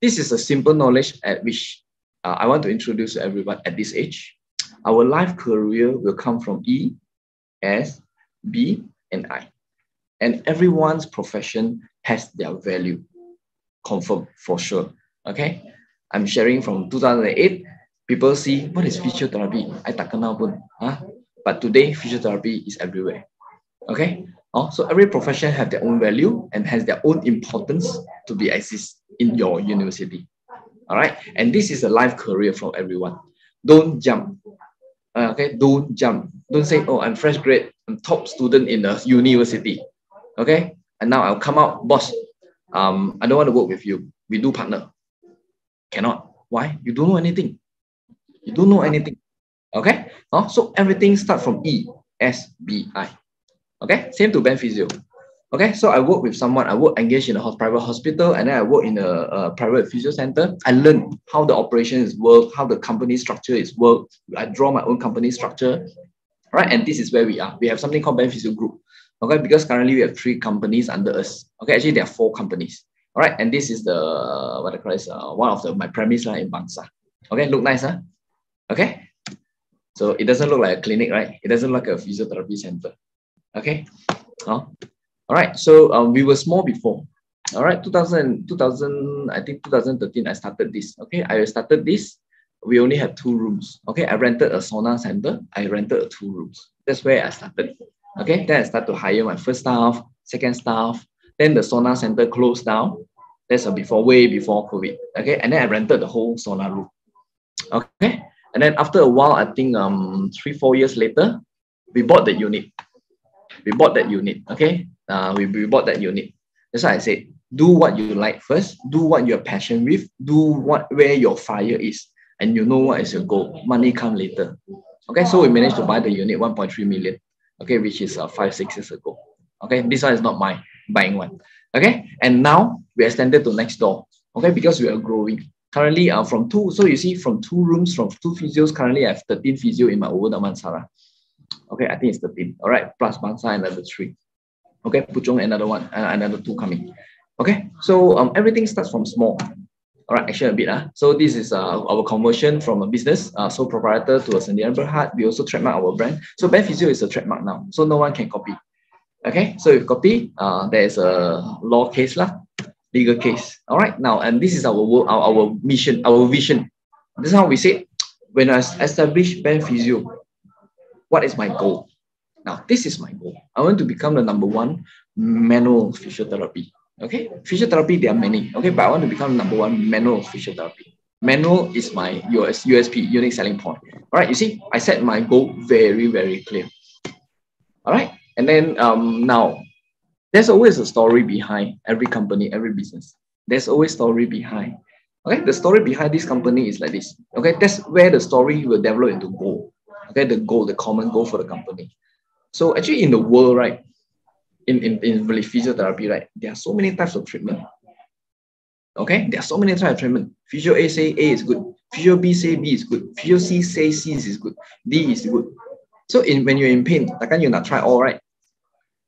this is a simple knowledge at which I want to introduce to everyone at this age. our life career will come from E, S, B, and I. And everyone's profession has their value, confirmed for sure. Okay, I'm sharing from 2008. People see, what is physiotherapy? I tak kenal pun. But today, physiotherapy is everywhere. Okay, so every profession has their own value and has their own importance to be exist in your university. All right, and this is a life career for everyone. Don't jump. Okay, don't jump. Don't say, oh, I'm fresh grad, I'm top student in the university. Okay, and now I'll come out, boss. I don't want to work with you. We do partner. Cannot. Why? You don't know anything. You don't know anything. Okay, so everything starts from E, S, B, I. Okay, same to Benphysio. Okay, so I work with someone, I work engaged in a private hospital, and then I work in a private physio center. I learn how the operations work, how the company structure is work. I draw my own company structure, right? And this is where we are. We have something called Benphysio Group. Okay, because currently we have 3 companies under us. Okay, actually there are 4 companies. All right, and this is the what I call it, one of my premise in Bangsa. Okay, look nice, huh? Okay, so it doesn't look like a clinic, right? It doesn't look like a physiotherapy center. Okay, all right, so we were small before. All right, 2000, I think 2013, I started this. Okay, I started this. We only had 2 rooms. Okay, I rented a sauna center. I rented 2 rooms. That's where I started. Okay, then I started to hire my first staff, second staff. Then the sauna center closed down. That's way before COVID. Okay, and then I rented the whole sauna room. Okay, and then after a while, I think 3-4 years later, we bought the unit. We bought that unit. Okay. We bought that unit. That's why I said, do what you like first, do what you're passionate with, do where your fire is, and you know what is your goal. Money come later. Okay, so we managed to buy the unit 1.3 million. Okay, which is 5-6 years ago. Okay, this one is not my buying one. Okay, and now we extended to next door. Okay, because we are growing. Currently, from 2, so you see, from 2 rooms, from 2 physios, currently I have 13 physio in my over the Mansara. Okay, I think it's 13. All right, plus Bangsa another 3. Okay, Puchong another 1, another 2 coming. Okay, so everything starts from small. All right, actually a bit. So this is our conversion from a business, sole proprietor to a Sendirian Berhad. We also trademark our brand. So Benphysio is a trademark now, so no one can copy. Okay, so if you copy, there is a law case, legal case. All right, now, and this is our mission, our vision. This is how we say, when I establish Benphysio, what is my goal? Now, this is my goal. I want to become the #1 manual physiotherapy. Okay, physiotherapy, there are many. Okay, but I want to become the #1 manual physiotherapy. Manual is my USP, unique selling point. All right, you see, I set my goal very, very clear. All right, and then now, there's always a story behind every company, every business. There's always story behind. Okay, the story behind this company is like this. Okay, that's where the story will develop into goal. Okay, the goal, the common goal for the company. So actually in the world, right, in really physiotherapy, right, there are so many types of treatment. Okay, there are so many types of treatment. Physio A say A is good. Physio B say B is good. Physio C say C is good. D is good. So when you're in pain, takkan you not try all, right?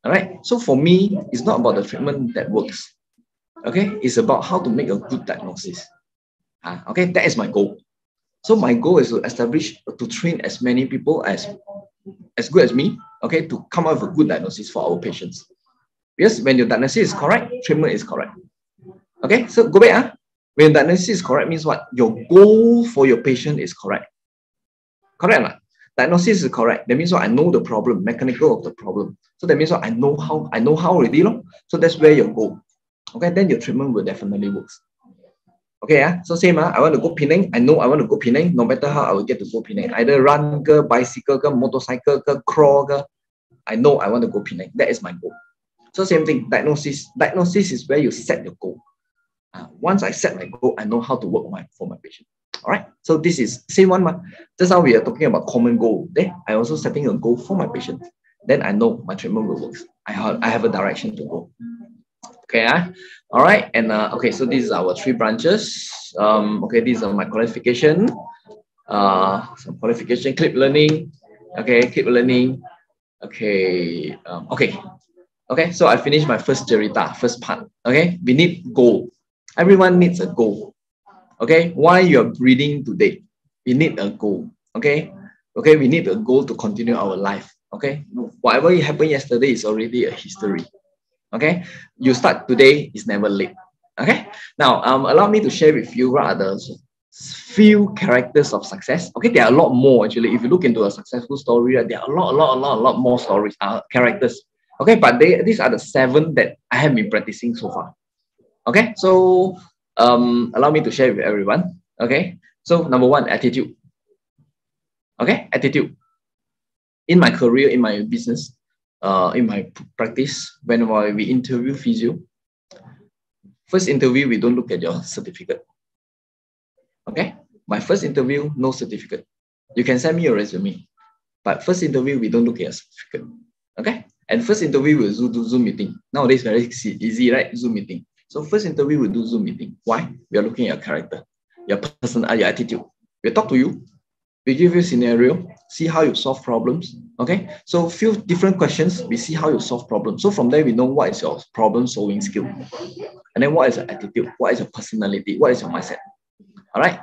All right. So for me, it's not about the treatment that works. Okay, it's about how to make a good diagnosis. Okay, that is my goal. So my goal is to establish, to train as many people as good as me, okay, to come up with a good diagnosis for our patients. Because when your diagnosis is correct, treatment is correct. Okay, so go back. When diagnosis is correct means what? Your goal for your patient is correct. Correct or not? Diagnosis is correct. That means what? I know the problem, mechanical of the problem. So that means what? I know how already. So that's where your goal. Okay, then your treatment will definitely work. Okay, so same, I want to go Penang. I know I want to go Penang. No matter how, I will get to go Penang. Either run, bicycle, motorcycle, crawl. I know I want to go Penang. That is my goal. So same thing, diagnosis. Diagnosis is where you set your goal. Once I set my goal, I know how to work for my patient. All right. So this is same one. Just now we are talking about common goal. Then I also setting a goal for my patient. Then I know my treatment will work. I have a direction to go. Okay. All right. And okay. So these are our 3 branches. Okay. These are my qualification. Some qualification. Keep learning. Okay. Keep learning. Okay. Okay. So I finished my first cerita, first part. Okay. We need goal. Everyone needs a goal. Okay. Why you are breathing today? You need a goal. Okay. Okay, we need a goal to continue our life. Okay, whatever happened yesterday is already a history. Okay, you start today is never late. Okay, now allow me to share with you what are the few characters of success. Okay, there are a lot more actually. If you look into a successful story, right, there are a lot more stories, characters. Okay, but these are the 7 that I have been practicing so far. Okay, so allow me to share with everyone. Okay, so number 1, attitude. Okay, attitude. In my career, in my business, in my practice, whenever we interview physio, first interview, we don't look at your certificate. Okay, my first interview, no certificate. You can send me your resume, but first interview, we don't look at your certificate. Okay, and first interview, we'll do Zoom meeting. Nowadays, very easy, right? Zoom meeting. So first interview, we'll do Zoom meeting. Why? We are looking at your character, your person, your attitude. We talk to you. We give you a scenario, see how you solve problems. Okay, so few different questions, we see how you solve problems. So from there, we know what is your problem solving skill. And then what is your attitude? What is your personality? What is your mindset? All right.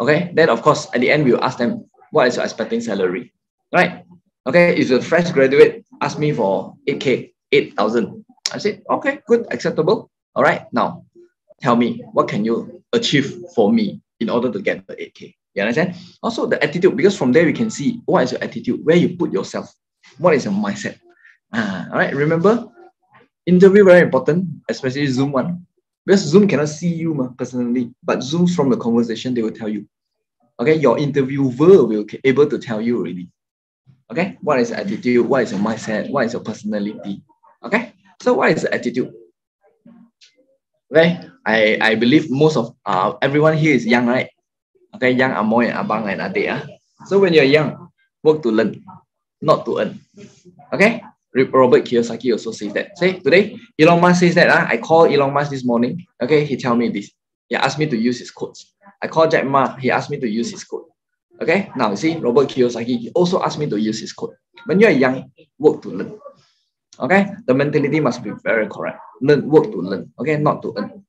Okay, then of course, at the end, we'll ask them, what is your expecting salary? Right. Okay, if a fresh graduate ask me for 8K, 8,000, I said, okay, good, acceptable. All right, now tell me, what can you achieve for me in order to get the 8K? You understand? Also the attitude, because from there we can see what is your attitude, where you put yourself, what is your mindset. All right, remember, interview very important, especially Zoom one, because Zoom cannot see you personally, but Zoom from the conversation, they will tell you. Okay, your interviewer will be able to tell you already. Okay, what is your attitude, what is your mindset, what is your personality. Okay, so what is the attitude? Okay, I believe most of everyone here is young, right? Okay, young amoy, abang, and ade. So when you're young, work to learn, not to earn. Okay, Robert Kiyosaki also says that. Say today, Elon Musk says that. I called Elon Musk this morning. Okay, he tell me this. He asked me to use his codes. I called Jack Ma. He asked me to use his code. Okay, now you see Robert Kiyosaki. He also asked me to use his code. When you're young, work to learn. Okay, the mentality must be very correct. Learn, work to learn. Okay, not to earn.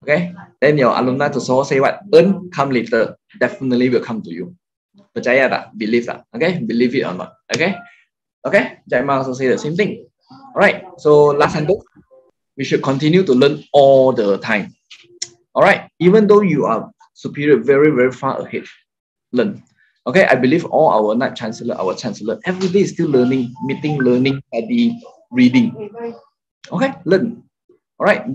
Okay, then your alumni to say what? Earn, come later. Definitely will come to you. Percaya tak? Believe that. Okay, believe it or not. Okay, okay. Jack Ma also say the same thing. All right. So last sentence, we should continue to learn all the time. All right. Even though you are superior, very far ahead, learn. Okay. I believe all our night chancellor, our chancellor, every day is still learning, meeting, learning, studying, reading. Okay, learn. All right.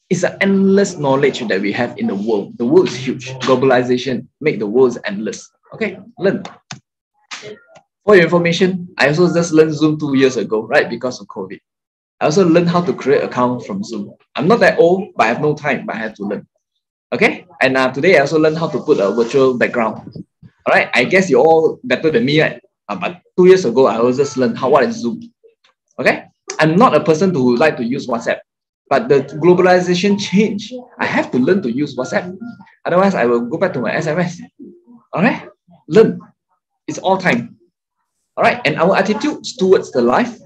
It's an endless knowledge that we have in the world. The world is huge. Globalization make the world endless. Okay, learn. For your information, I also just learned Zoom 2 years ago, right? Because of COVID. I also learned how to create an account from Zoom. I'm not that old, but I have no time, but I have to learn. Okay, and today I also learned how to put a virtual background. All right, I guess you're all better than me, right? But 2 years ago, I also just learned what is Zoom. Okay, I'm not a person who like to use WhatsApp. But the globalization changed. I have to learn to use WhatsApp. Otherwise, I will go back to my SMS. All right? Learn. It's all time. All right? And our attitude towards the life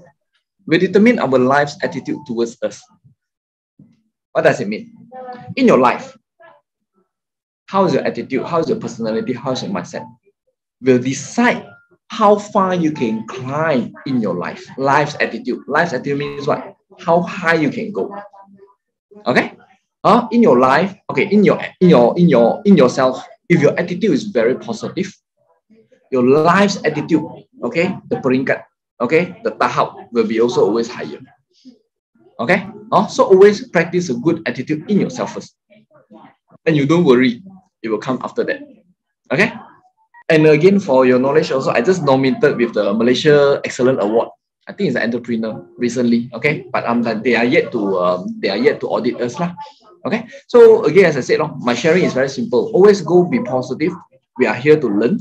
will determine our life's attitude towards us. What does it mean? In your life, how is your attitude? How is your personality? How is your mindset? Will decide how far you can climb in your life. Life's attitude. Life's attitude means what? How high you can go. Okay, in your life, okay, in yourself, if your attitude is very positive, your life's attitude, okay, the peringkat, okay, the tahap will be also always higher. Okay, so always practice a good attitude in yourself first, and you don't worry, it will come after that. Okay, and again for your knowledge also, I just nominated with the Malaysia Excellent Award. I think it's an entrepreneur recently, okay, but they are yet to audit us lah. Okay, so again, as I said, my sharing is very simple. Always go be positive. We are here to learn.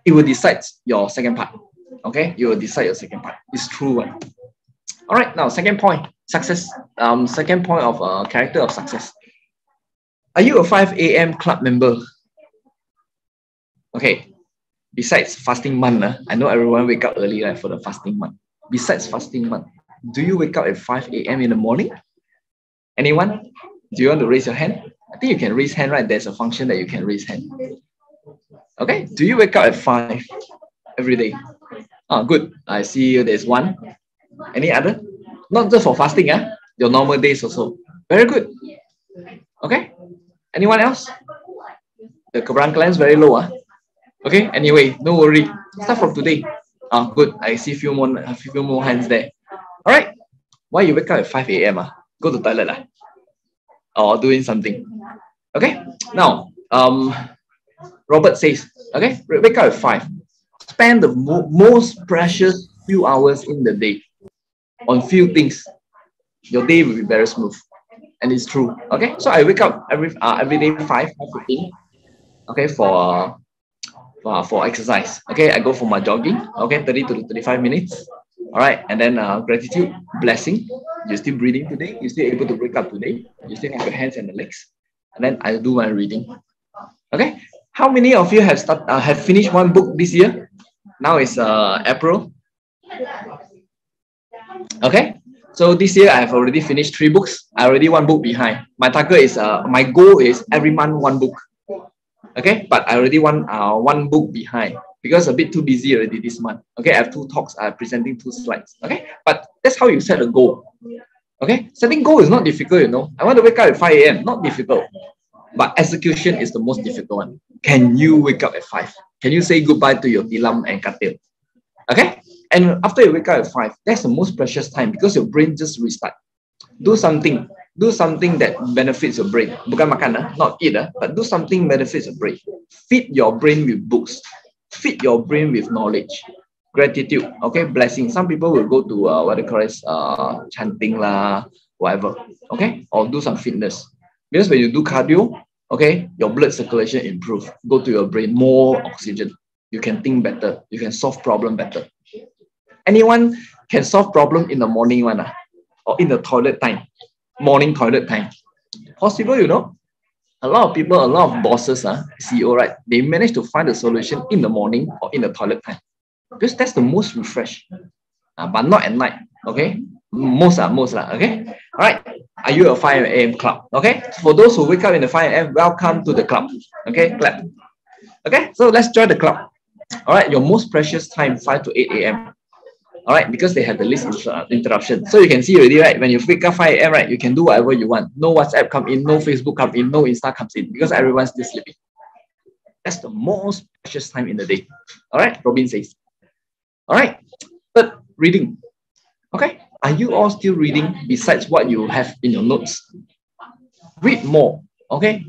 It will decide your second part. Okay, you will decide your second part. It's true one. All right, now second point, success. Second point of character of success. Are you a 5 a.m. club member? Okay. Besides fasting month, I know everyone wake up early, right, for the fasting month. Besides fasting month, do you wake up at 5 a.m. in the morning? Anyone? Do you want to raise your hand? I think you can raise hand, right? There's a function that you can raise hand. Okay, do you wake up at 5 every day? Ah, good. I see there's one. Any other? Not just for fasting, your normal days also. Very good. Okay. Anyone else? The keberangkalan is very low. Okay. Anyway, no worry. Start from today. Ah, good. I see a few more hands there. All right. Why you wake up at 5 a.m. Go to toilet or doing something. Okay. Now, Robert says, okay, wake up at 5. Spend the most precious few hours in the day on few things. Your day will be very smooth, and it's true. Okay, so I wake up every day 5:15. Okay, for exercise. Okay, I go for my jogging. Okay, 30 to 35 minutes. All right, and then gratitude, blessing. You're still breathing today. You're still able to wake up today. You still have your hands and the legs. And then I do my reading. Okay, how many of you have finished one book this year? Now it's April. Okay, so this year I have already finished 3 books. I already 1 book behind. My target is my goal is every month 1 book. Okay, but I already 1 book behind because a bit too busy already this month. Okay, I have 2 talks. I'm presenting 2 slides. Okay, but that's how you set a goal. Okay, setting goal is not difficult. You know, I want to wake up at 5 a.m. Not difficult, but execution is the most difficult one. Can you wake up at 5? Can you say goodbye to your tilam and katil? Okay. And after you wake up at 5, that's the most precious time because your brain just restart. Do something that benefits your brain. Bukan makan, not eat, but do something benefits your brain. Feed your brain with books. Feed your brain with knowledge. Gratitude, okay, blessing. Some people will go to what they call it, chanting lah, whatever, okay, or do some fitness. Because when you do cardio, okay, your blood circulation improve. Go to your brain, more oxygen. You can think better. You can solve problem better. Anyone can solve problem in the morning one, or in the toilet time, morning toilet time. Possible, you know. A lot of people, a lot of bosses, CEO, right? They manage to find a solution in the morning or in the toilet time because that's the most refresh, but not at night. Okay, most lah. Okay, all right. Are you a 5 a.m. club? Okay, for those who wake up in the 5 a.m., welcome to the club. Okay, clap. Okay, so let's join the club. All right, your most precious time 5 to 8 a.m. All right, because they have the least interruption. So you can see already, right? When you wake up 5 a.m., right, you can do whatever you want. No WhatsApp come in, no Facebook come in, no Insta comes in because everyone's still sleeping. That's the most precious time in the day. All right, Robin says. All right, third, reading. Okay, are you all still reading besides what you have in your notes? Read more. Okay,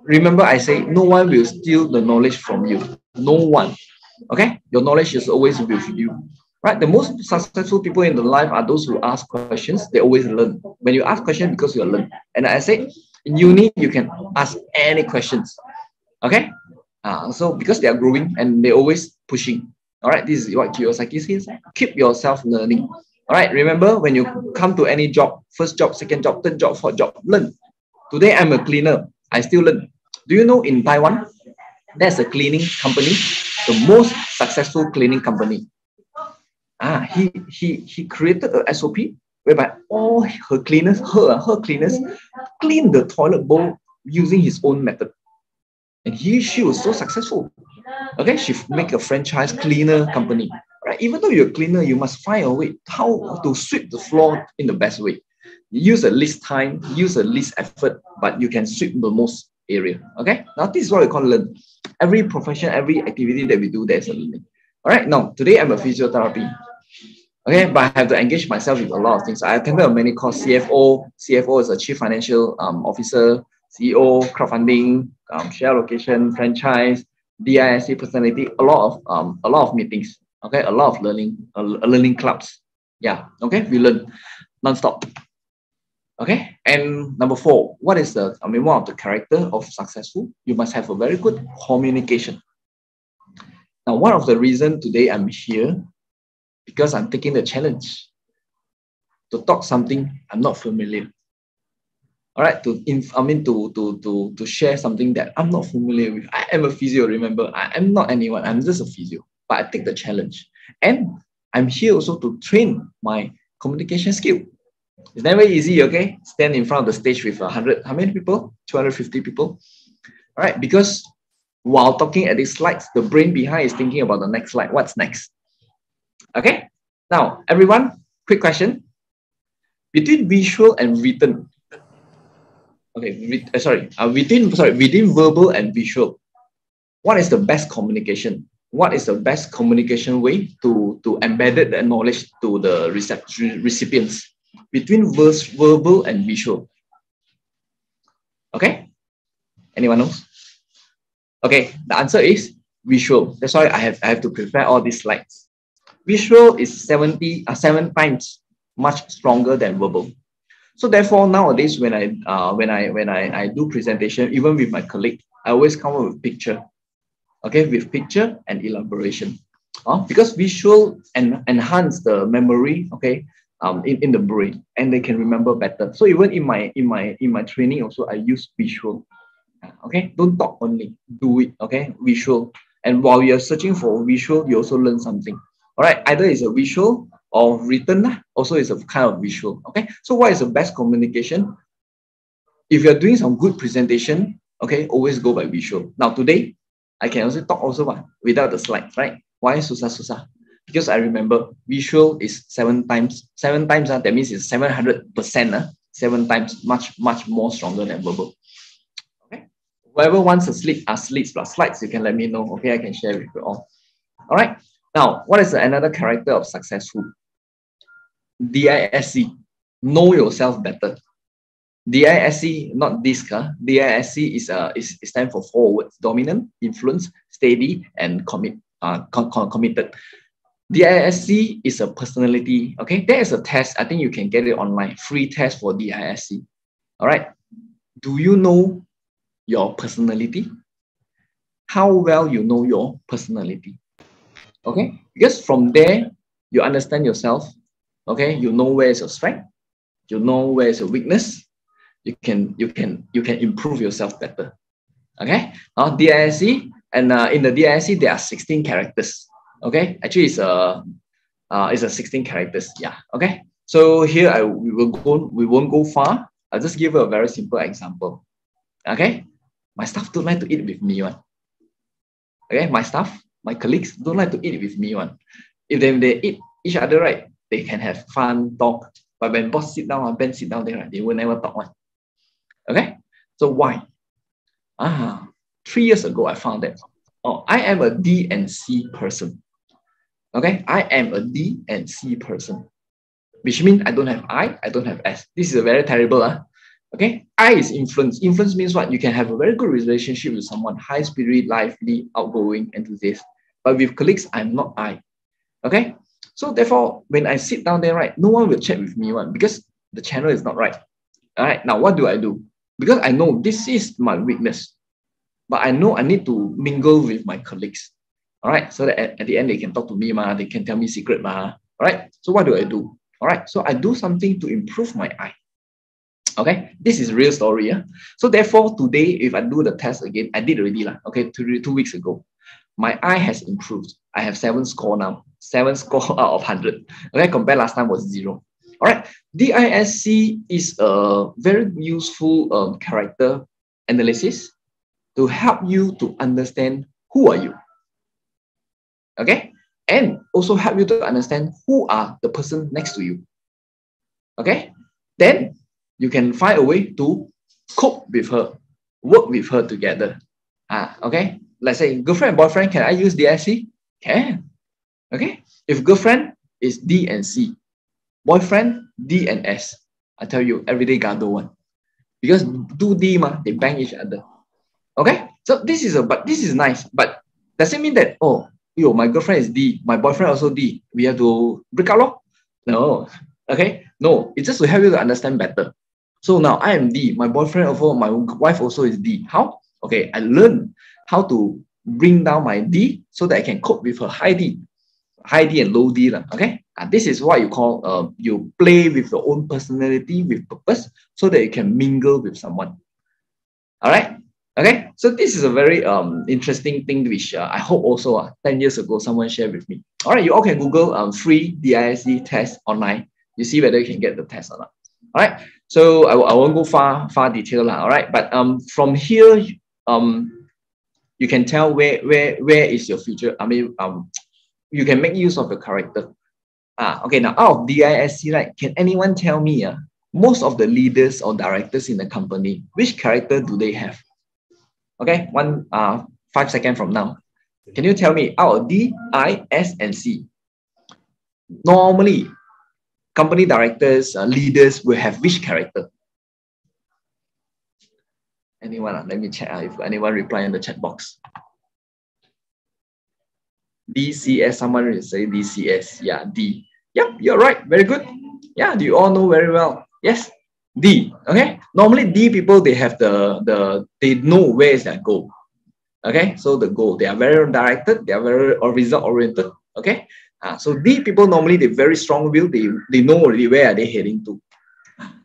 remember I say no one will steal the knowledge from you. No one. Okay, your knowledge is always with you. Right, the most successful people in the life are those who ask questions. They always learn. When you ask questions, because you learn. And I say, in uni, you can ask any questions. Okay, so because they are growing and they're always pushing. All right, this is what Kiyosaki says. Keep yourself learning. All right, remember when you come to any job, first job, second job, third job, fourth job, learn. Today I'm a cleaner. I still learn. Do you know in Taiwan, there's a cleaning company, the most successful cleaning company. He created a SOP whereby all her cleaners clean the toilet bowl using his own method. And she was so successful. Okay, she make a franchise cleaner company. Right? Even though you're a cleaner, you must find a way how to sweep the floor in the best way. Use the least time, use the least effort, but you can sweep the most area. Okay, now this is what we call learn. Every profession, every activity that we do, there's a learning. All right, now today I'm a physiotherapy. Okay, but I have to engage myself with a lot of things. I attended many courses. CFO is a chief financial officer, CEO, crowdfunding, share allocation, franchise, DISC personality, a lot of meetings. Okay, a lot of learning clubs. Yeah, okay, we learn non-stop. Okay, and number 4, what is one of the character of successful? You must have a very good communication. Now, one of the reasons today I'm here, because I'm taking the challenge to talk something I'm not familiar. All right, to share something that I'm not familiar with. I am a physio, remember. I am not anyone. I'm just a physio, but I take the challenge. And I'm here also to train my communication skill. It's never easy, okay? Stand in front of the stage with 100, how many people? 250 people. All right, because while talking at these slides, the brain behind is thinking about the next slide. What's next? Okay. Now, everyone, quick question. Between visual and written, within verbal and visual, what is the best communication? What is the best communication way to embed the knowledge to the recipients between verbal and visual? Okay, anyone knows? Okay, the answer is visual. That's why I have to prepare all these slides. Visual is 7 times much stronger than verbal. So therefore, nowadays when I do presentation, even with my colleague, I always come up with picture. Okay, with picture and elaboration. Because visual enhance the memory, okay, in the brain, and they can remember better. So even in my training also, I use visual. Okay, don't talk only, do it. Okay, visual. And while you're searching for visual, you also learn something. All right, either it's a visual or written, also is a kind of visual. Okay, so what is the best communication? If you're doing some good presentation, okay, always go by visual. Now today, I can also talk without the slides, right? Why susah? Because I remember visual is 7 times. 7 times, that means it's 700%. 7 times much more stronger than verbal. Okay. Whoever wants to sleep plus slides, you can let me know. Okay, I can share with you all. All right. Now, what is another character of successful? DISC. Know yourself better. DISC, not DISC. DISC is stand for 4 words: dominant, influence, steady, and committed. DISC is a personality. Okay, there is a test. I think you can get it online. Free test for DISC. All right. Do you know your personality? How well you know your personality? Okay, because from there you understand yourself. Okay, you know where is your strength. You know where is your weakness. You can improve yourself better. Okay, now DISC, and in the DISC there are 16 characters. Okay, actually it's a 16 characters. Yeah. Okay, so here we won't go far. I'll just give a very simple example. Okay, my staff don't like to eat with me one. Okay, my colleagues don't like to eat with me one. If they eat each other, right, they can have fun, talk. But when boss sit down, Ben sit down there, right, they will never talk one. Okay, so why? 3 years ago, I found that I am a D and C person. Okay, I am a D and C person, which means I don't have I don't have S. This is a very terrible. Okay, I is influence. Influence means what? You can have a very good relationship with someone, high spirit, lively, outgoing, enthusiastic. But with colleagues, I'm not I. Okay, so therefore, when I sit down there, right, no one will chat with me one because the channel is not right. All right, now what do? Because I know this is my weakness, but I know I need to mingle with my colleagues. All right, so that at the end they can talk to me, they can tell me secret. All right, so what do? All right, so I do something to improve my I. Okay, this is real story. So therefore, today, if I do the test again, I did already. Okay, 2 weeks ago, my I has improved. I have 7 score now. 7 score out of 100. Okay, compared last time was 0. All right, DISC is a very useful character analysis to help you to understand who are you. Okay, and also help you to understand who are the person next to you. Okay, then you can find a way to cope with her, work with her together. Okay, let's say girlfriend and boyfriend, can I use DISC? Can. Okay, if girlfriend is D and C, boyfriend D and S, I tell you, everyday gado one. Because 2D, they bang each other. Okay, so this is nice, but does it mean that, my girlfriend is D, my boyfriend also D, we have to break up? No. Okay, no, it's just to help you to understand better. So now I am D, my boyfriend also, my wife also is D. How? Okay, I learn how to bring down my D so that I can cope with her high D and low D. Okay, this is what you call you play with your own personality with purpose so that you can mingle with someone. All right. Okay, so this is a very interesting thing which I hope also 10 years ago someone shared with me. All right, you all can Google free DISC test online. You see whether you can get the test or not. All right, so I won't go far detail. All right, but from here, you You can tell where is your future. I mean, you can make use of your character. Okay, now out of DISC, right? Can anyone tell me most of the leaders or directors in the company, which character do they have? Okay, 5 seconds from now. Can you tell me out of D, I, S, and C? Normally, company directors, leaders will have which character? Anyone? Let me check if anyone reply in the chat box. DCS, someone will say DCS. Yeah, D. Yep, you're right. Very good. Yeah, you all know very well. Yes, D. Okay. Normally, D people, they have they know where is their goal. Okay, so the goal, they are very directed, they are very result oriented. Okay, so D people normally they very strong will, they know already where are they heading to.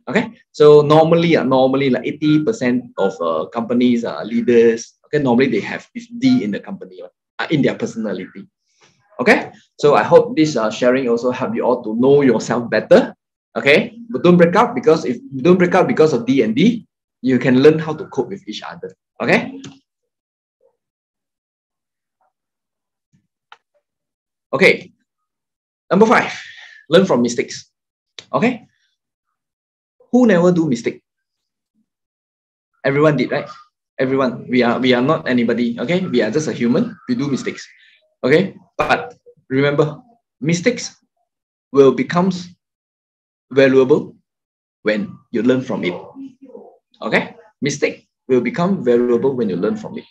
Okay, so normally like 80% of companies leaders, okay, normally they have this D in the company, in their personality. Okay, so I hope this sharing also help you all to know yourself better. Okay, but don't break up, because if you don't break up because of D and D, you can learn how to cope with each other. Okay. Okay, number 5, learn from mistakes. Okay, who never do mistake? Everyone did, right? Everyone. We are not anybody. Okay, we are just a human. We do mistakes. Okay, but remember, mistakes will become valuable when you learn from it. Okay, mistake will become valuable when you learn from it.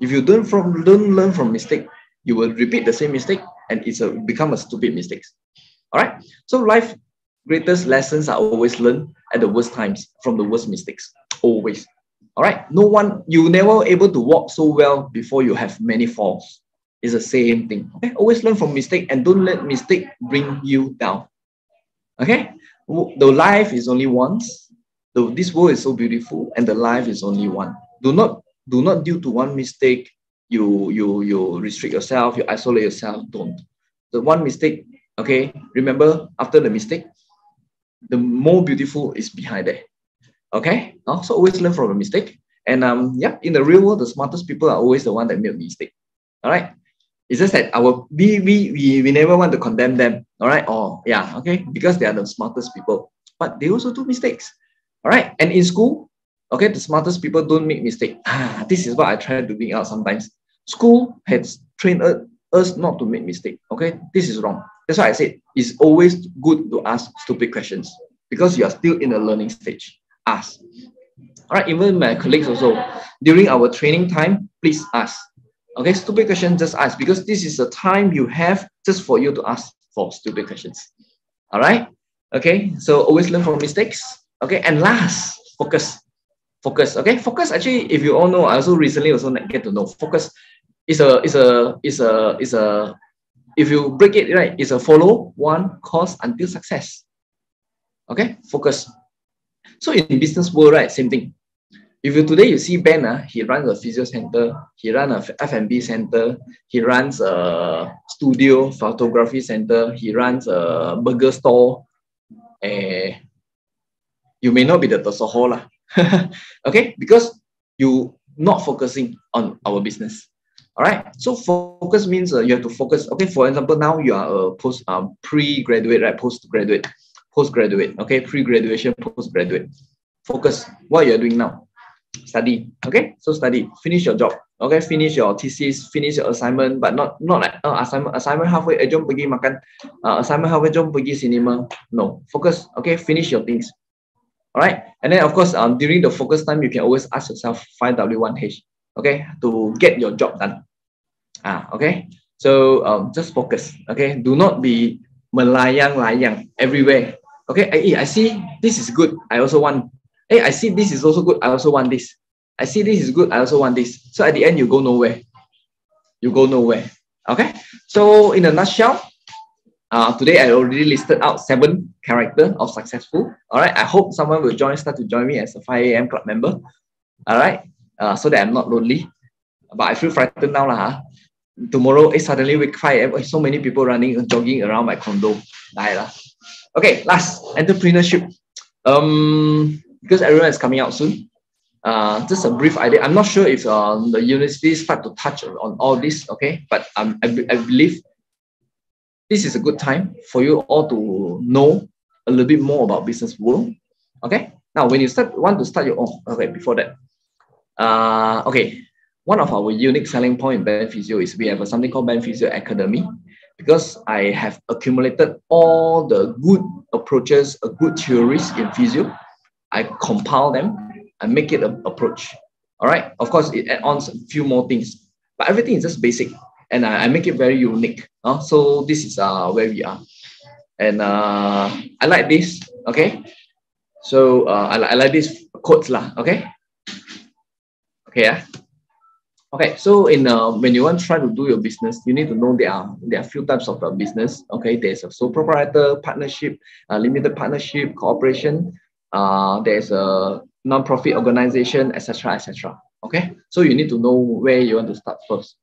If you don't learn from mistake, you will repeat the same mistake, and it's become a stupid mistake. All right. So life greatest lessons are always learned at the worst times, from the worst mistakes. Always. All right. You never able to walk so well before you have many falls. It's the same thing. Okay. Always learn from mistake, and don't let mistake bring you down. Okay. The life is only once. This world is so beautiful, and the life is only one. Do not due to one mistake you restrict yourself, you isolate yourself. Don't. The one mistake, okay, remember, after the mistake, the more beautiful is behind there. Okay, so always learn from a mistake. And yeah, in the real world, the smartest people are always the one that make a mistake. All right, it's just that we never want to condemn them. All right, yeah, okay, because they are the smartest people, but they also do mistakes. All right, and in school, okay, the smartest people don't make mistake. This is what I try to bring out sometimes. School has trained us not to make mistake. Okay, this is wrong. That's why I said it's always good to ask stupid questions, because you are still in the learning stage. Ask. All right, even my colleagues also, during our training time, please ask. Okay, stupid questions, just ask, because this is the time you have just for you to ask for stupid questions. All right. Okay, so always learn from mistakes. Okay, and last, focus. Focus. Okay, focus. Actually, if you all know, I also recently get to know focus is a if you break it right, it's a follow one course until success. Okay, focus. So in business world, right, same thing. If today you see Ben, he runs a physio center, he runs a F&B center, he runs a studio photography center, he runs a burger store. You may not be the Tosoho lah. Okay, because you not focusing on our business. All right, so focus means you have to focus. Okay, for example, now you are a pre-graduate, right? Postgraduate. Okay, pre-graduation, postgraduate. Focus. What you are doing now? Study. Okay, so study. Finish your job. Okay, finish your thesis, finish your assignment, but not like assignment halfway, jom pergi makan. Assignment halfway, jom pergi cinema. No, focus. Okay, finish your things. All right, and then of course, during the focus time, you can always ask yourself 5W1H. Okay, to get your job done. Okay, so just focus. Okay, do not be melayang-layang everywhere. Okay, I see this is good, I also want. Hey, I see this is also good, I also want this. I see this is good, I also want this. So at the end, you go nowhere. You go nowhere. Okay, so in a nutshell, today I already listed out 7 characters of successful. All right, I hope someone will start to join me as a 5 AM club member. All right, so that I'm not lonely. But I feel frightened now lah. Tomorrow, suddenly week 5 AM, so many people jogging around my condo. Okay, last, entrepreneurship. Because everyone is coming out soon. just a brief idea. I'm not sure if the universities start to touch on all this, okay? But I believe this is a good time for you all to know a little bit more about business world, okay? Now, when you want to start your own, okay, before that, okay, one of our unique selling point in Benphysio is we have something called Benphysio Academy, because I have accumulated all the good approaches, good theories in physio. I compile them and make it an approach. All right. Of course, it adds on a few more things, but everything is just basic, and I make it very unique. So this is where we are, and I like this. Okay. So I like this quotes lah. Okay. Okay. Yeah. Okay, so when you want to try to do your business, you need to know there are a few types of business. Okay, there's a sole proprietor, partnership, limited partnership, cooperation. There's a non-profit organization, etc., etc. Okay, so you need to know where you want to start first.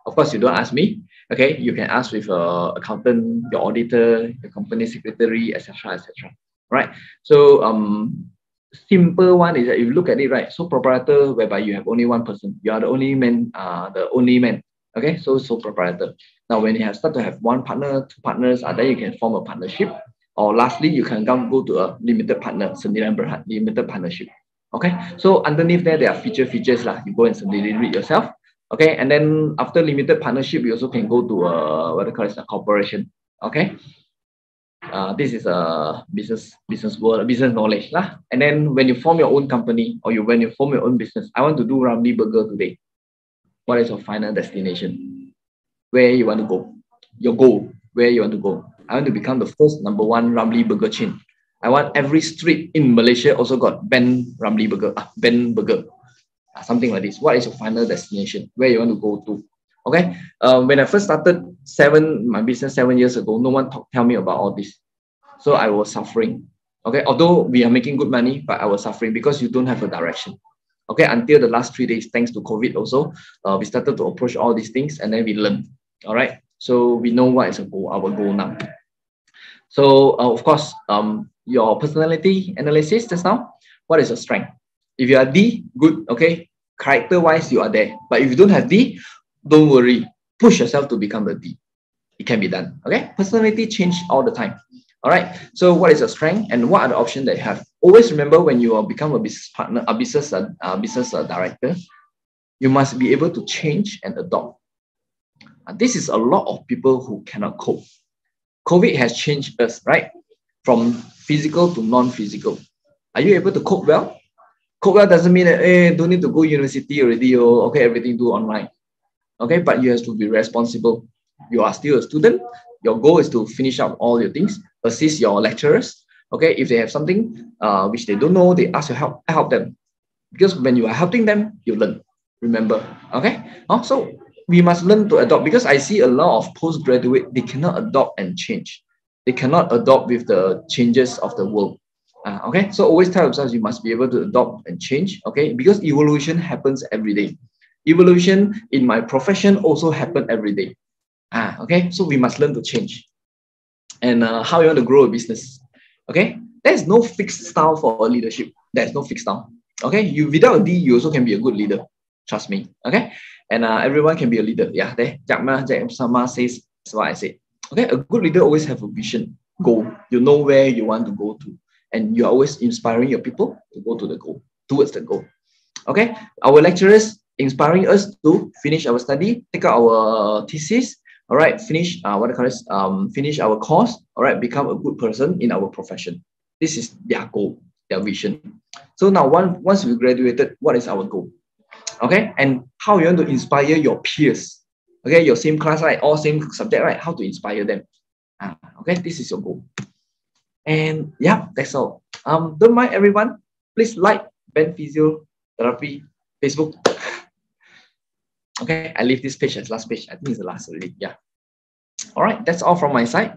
Of course, you don't ask me. Okay, you can ask with accountant, your auditor, your company secretary, etc., etc. Right. So simple one is that if you look at it, right, sole proprietor, whereby you have only one person, you are the only man, okay, so sole proprietor. Now when you have start to have one partner, two partners, then you can form a partnership, or lastly you can go to a limited partner, limited partnership. Okay, so underneath there are features lah. You go and read yourself. Okay, and then after limited partnership, you also can go to what they call it, a corporation. Okay. This is a business world, business knowledge lah. And then when you form your own company, or when you form your own business, I want to do Ramly Burger today. What is your final destination? Where you want to go? Your goal, where you want to go? I want to become the first #1 Ramly Burger chain. I want every street in Malaysia also got Ben Ramly Burger, Ben Burger, something like this. What is your final destination? Where you want to go to? Okay. When I first started my business 7 years ago, no one tell me about all this. So I was suffering. Okay. Although we are making good money, but I was suffering because you don't have a direction. Okay. Until the last 3 days, thanks to COVID also, we started to approach all these things, and then we learned. All right. So we know what is our goal now. So of course, your personality analysis just now, what is your strength? If you are D, good. Okay. Character-wise, you are there. But if you don't have D, don't worry. Push yourself to become the D. It can be done. Okay. Personality change all the time. All right. So what is your strength, and what are the options that you have? Always remember, when you become a business partner, a business director, you must be able to change and adopt. This is a lot of people who cannot cope. COVID has changed us, right? From physical to non-physical. Are you able to cope well? Cope well doesn't mean that, hey, don't need to go university already, or okay, everything do online. Okay, but you have to be responsible. You are still a student. Your goal is to finish up all your things, assist your lecturers. Okay, if they have something which they don't know, they ask you help them. Because when you are helping them, you learn. Remember, okay? So we must learn to adopt, because I see a lot of postgraduate, they cannot adopt and change. They cannot adopt with the changes of the world. Okay, so always tell yourselves you must be able to adopt and change. Okay, because evolution happens every day. Evolution in my profession also happen every day. Okay, so we must learn to change. And how you want to grow a business. Okay, there's no fixed style for leadership. There's no fixed style. Okay, you without a D, you also can be a good leader. Trust me. Okay, and everyone can be a leader. Yeah, there. Jack Sama says that's what I said. Okay, a good leader always have a vision, goal. You know where you want to go to, and you're always inspiring your people to go to the goal, towards the goal. Okay, our lecturers inspiring us to finish our study, take out our thesis. All right, finish finish our course. All right, become a good person in our profession. This is their goal, their vision. So now, once we graduated, what is our goal? Okay, and how you want to inspire your peers? Okay, your same class, right? All same subject, right? How to inspire them? Okay, this is your goal. And yeah, that's all. Don't mind everyone. Please like Ben Physiotherapy Facebook. Okay, I leave this page as last page. I think it's the last already. Yeah. All right, that's all from my side.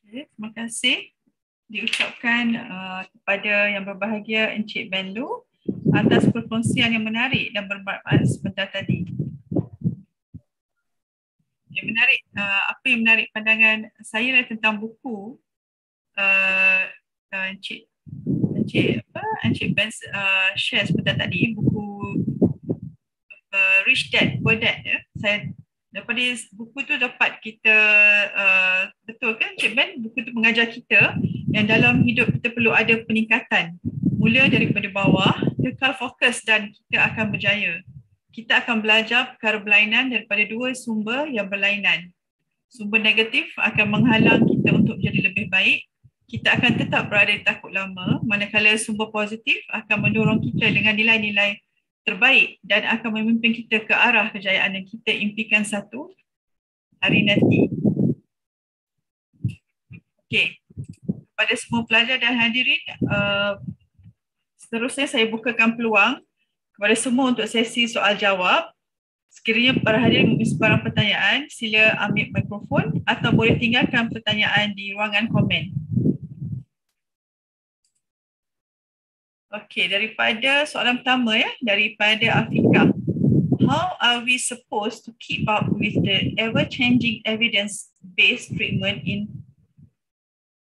Okay, terima kasih diucapkan kepada yang berbahagia Encik Ben Loo atas perkongsian yang menarik dan bermanfaat sebentar tadi. Yang menarik, apa yang menarik pandangan saya tentang buku Encik Ben share sebentar tadi buku Rich Dad Poor Dad ya. Saya daripada buku tu dapat kita betul kan Encik Ben, buku tu mengajar kita yang dalam hidup kita perlu ada peningkatan mula daripada bawah, kekal fokus dan kita akan berjaya. Kita akan belajar perkara berlainan daripada dua sumber yang berlainan. Sumber negatif akan menghalang kita untuk menjadi lebih baik. Kita akan tetap berada di takut lama, manakala sumber positif akan mendorong kita dengan nilai-nilai terbaik dan akan memimpin kita ke arah kejayaan yang kita impikan satu hari nanti. Okey. Kepada semua pelajar dan hadirin, seterusnya saya bukakan peluang kepada semua untuk sesi soal jawab. Sekiranya para hadirin mempunyai sebarang pertanyaan, sila ambil mikrofon atau boleh tinggalkan pertanyaan di ruangan komen. Okey, daripada soalan pertama ya, daripada Afika. How are we supposed to keep up with the ever-changing evidence-based treatment in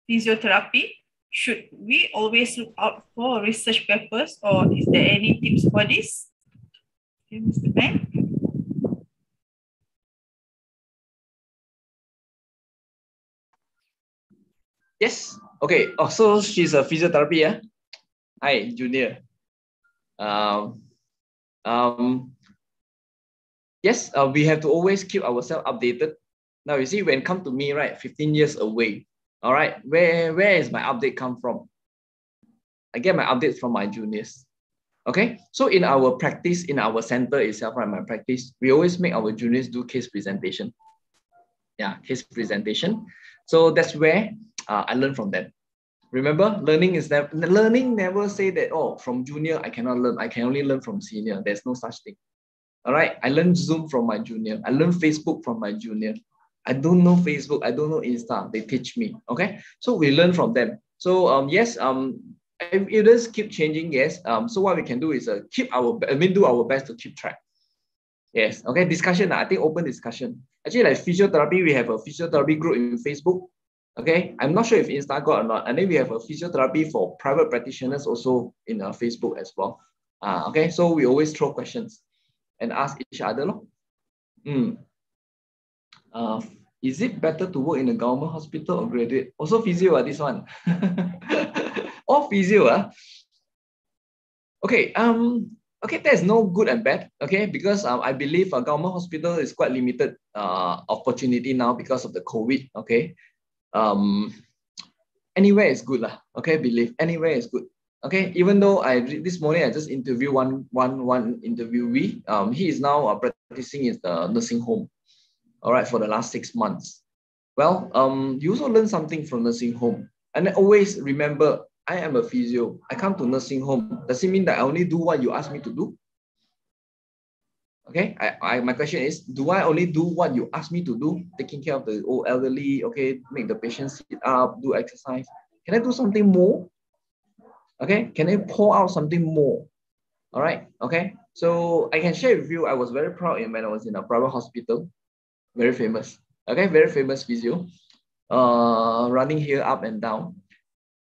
physiotherapy? Should we always look out for research papers or is there any tips for this? Okay, Mr. Ben. Yes. Okay. Oh, so she's a physiotherapy, yeah? Hi, Junior. Yes, we have to always keep ourselves updated. Now, you see, when come to me, right, 15 years away, all right, where is my update come from? I get my updates from my juniors. Okay, so in our practice, in our center itself, right, my practice, we always make our juniors do case presentation. Yeah, case presentation. So that's where I learn from them. Remember, learning never say that, oh, from junior, I cannot learn. I can only learn from senior. There's no such thing. All right. I learned Zoom from my junior. I learned Facebook from my junior. I don't know Facebook. I don't know Insta. They teach me. Okay. So we learn from them. So yes, it does keep changing. Yes. So what we can do is do our best to keep track. Yes. Okay. Discussion. I think open discussion. Actually, like physiotherapy, we have a physiotherapy group in Facebook. Okay, I'm not sure if Insta got or not. And then we have a physiotherapy for private practitioners also in Facebook as well. Okay, so we always throw questions and ask each other. Is it better to work in a government hospital or graduate? Also physio, this one. All physio. Okay, okay, there's no good and bad, okay, because I believe a government hospital is quite limited opportunity now because of the COVID, okay. Anywhere is good lah. Okay, believe anywhere is good. Okay, even though this morning I just interviewed one interviewee. He is now practicing in the nursing home. All right, for the last 6 months. Well, you also learn something from nursing home, and always remember, I am a physio. I come to nursing home. Does it mean that I only do what you ask me to do? Okay, my question is, do I only do what you ask me to do? Taking care of the old elderly, okay, make the patient sit up, do exercise. Can I do something more? Okay, can I pour out something more? All right, okay. So I can share with you, I was very proud when I was in a private hospital, very famous, okay, very famous physio, running here up and down.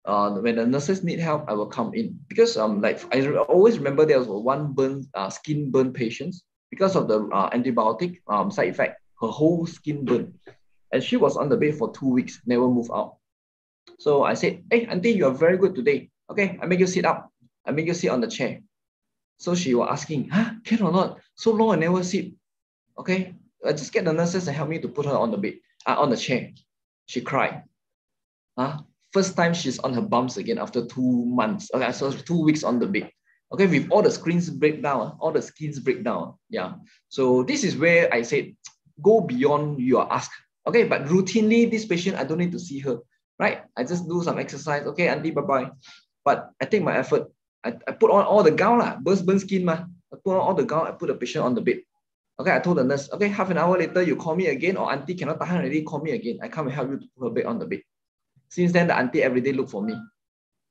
When the nurses need help, I will come in because like I always remember there was one skin burn patients. Because of the antibiotic side effect, her whole skin burned. And she was on the bed for 2 weeks, never moved out. So I said, hey, auntie, you are very good today. Okay, I make you sit up. I make you sit on the chair. So she was asking, can or not? So long I never sit. Okay, I just get the nurses and help me to put her on the bed, on the chair. She cried. First time she's on her bumps again after 2 months. Okay, so 2 weeks on the bed. Okay, with all the skins break down, all the skins break down. Yeah. So this is where I said, go beyond your ask. Okay, but routinely, this patient, I don't need to see her. Right? I just do some exercise. Okay, auntie, bye-bye. But I take my effort. I put on all the gown, burn skin. I put on all the gown, I put the patient on the bed. Okay, I told the nurse, okay, half an hour later, you call me again, or auntie cannot tahan already, call me again. I come and help you to put her bed on the bed. Since then, the auntie every day look for me.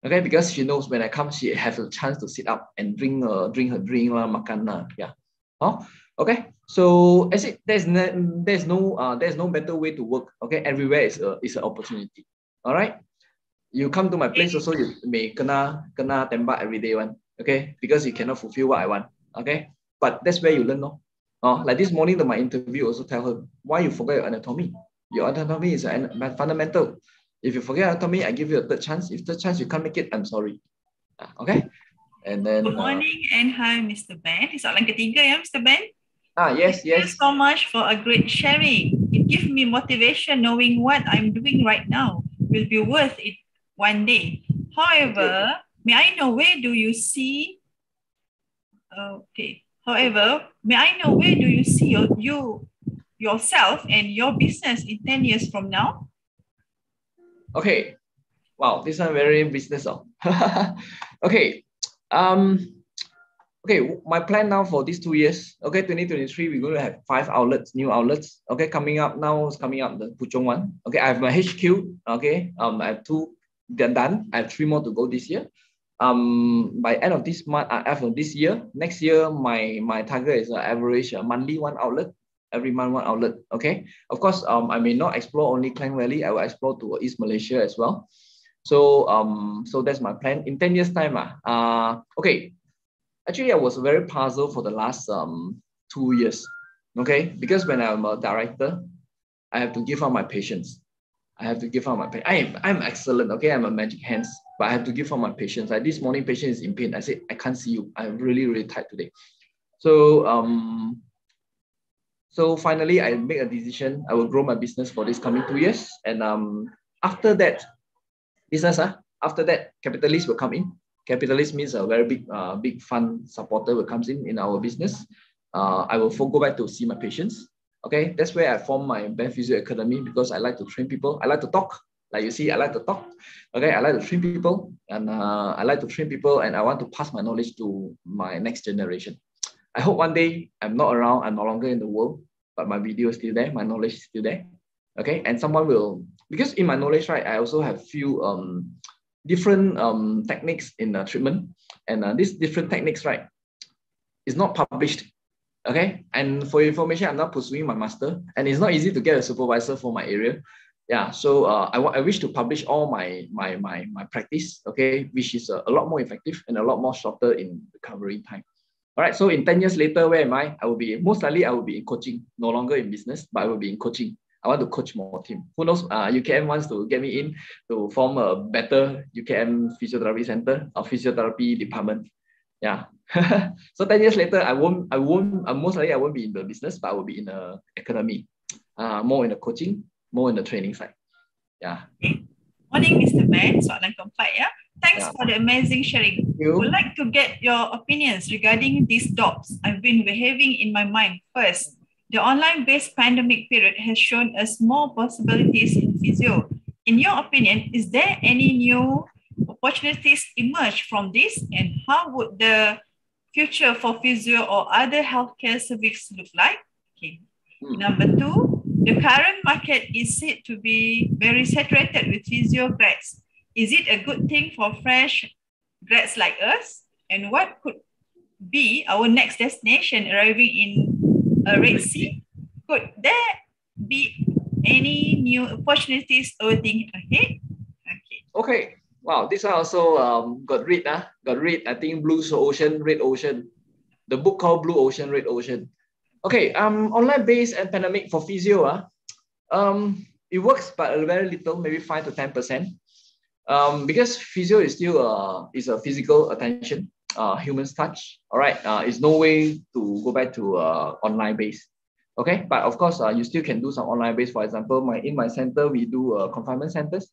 Okay, because she knows when I come, she has a chance to sit up and drink her drink, makan. Yeah. Oh, okay. So as it there's no better way to work. Okay, everywhere is an opportunity. All right. You come to my place also, you may kena tembak every day one, okay? Because you cannot fulfill what I want, okay? But that's where you learn, no? Like this morning, my interview also tell her, why you forget your anatomy? Your anatomy is fundamental. If you forget anatomy, I give you a third chance. If third chance you can't make it, I'm sorry. Okay? And then... Good morning and hi, Mr. Ben. Soalan ketiga ya, Mr. Ben. Yes. Thank you so much for a great sharing. It gives me motivation knowing what I'm doing right now will be worth it one day. However, may I know where do you see yourself and your business in 10 years from now? Okay. Wow, this one very business. Okay. Okay, my plan now for these 2 years, okay, 2023, we're going to have 5 outlets, new outlets. Okay, coming up, the Puchong one. Okay, I have my HQ. Okay, I have 2 done. I have 3 more to go this year. By end of this month, after this year, next year, my target is average monthly 1 outlet, every month 1 outlet. Okay, of course, I may not explore only Klang Valley. I will explore to East Malaysia as well. So that's my plan in 10 years time. Okay. Actually, I was very puzzled for the last 2 years, okay? Because when I'm a director, I have to give out my patience. I'm excellent, okay? I'm a magic hands, but I have to give out my patience. Like this morning, patient is in pain. I said, I can't see you. I'm really, really tired today. So finally, I make a decision. I will grow my business for this coming 2 years. And after that, after that, capitalists will come in. Capitalist means a very big fund supporter will comes in our business. I will go back to see my patients. Okay, that's where I formed my Benphysio Academy because I like to train people. I like to talk. Like you see, I like to talk. Okay, I like to train people, and I want to pass my knowledge to my next generation. I hope one day I'm not around, I'm no longer in the world, but my video is still there, my knowledge is still there. Okay, and someone will, because in my knowledge, right, I also have few different techniques in treatment, and these different techniques, right, is not published. Okay, and for your information, I'm not pursuing my master, and it's not easy to get a supervisor for my area. Yeah, so I wish to publish all my practice, okay, which is a lot more effective and a lot more shorter in recovery time. All right, so in 10 years later, where am I? Most likely I will be in coaching, no longer in business, but I will be in coaching. I want to coach more team. Who knows? UKM wants to get me in to form a better UKM physiotherapy center or physiotherapy department. Yeah. So 10 years later, most likely I won't be in the business, but I will be in the academy, more in the coaching, more in the training side. Yeah. Okay. Morning, Mr. Ben. Soalan keempat ya. Thanks for the amazing sharing. I would like to get your opinions regarding these doubts I've been having in my mind. First, the online-based pandemic period has shown us more possibilities in physio. In your opinion, is there any new opportunities emerge from this, and how would the future for physio or other healthcare services look like? Okay. Number 2, the current market is said to be very saturated with physio grads. Is it a good thing for fresh grads like us? And what could be our next destination arriving in a Red Sea? Could there be any new opportunities awaiting ahead? Okay. Wow, this one also got read. I think Blue Ocean, Red Ocean. The book called Blue Ocean, Red Ocean. Okay, online based and pandemic for physio. It works, but very little, maybe 5 to 10%. Because physio is still is a physical attention, human touch. All right, it's no way to go back to online based. Okay, but of course, you still can do some online based. For example, in my center, we do confinement centers.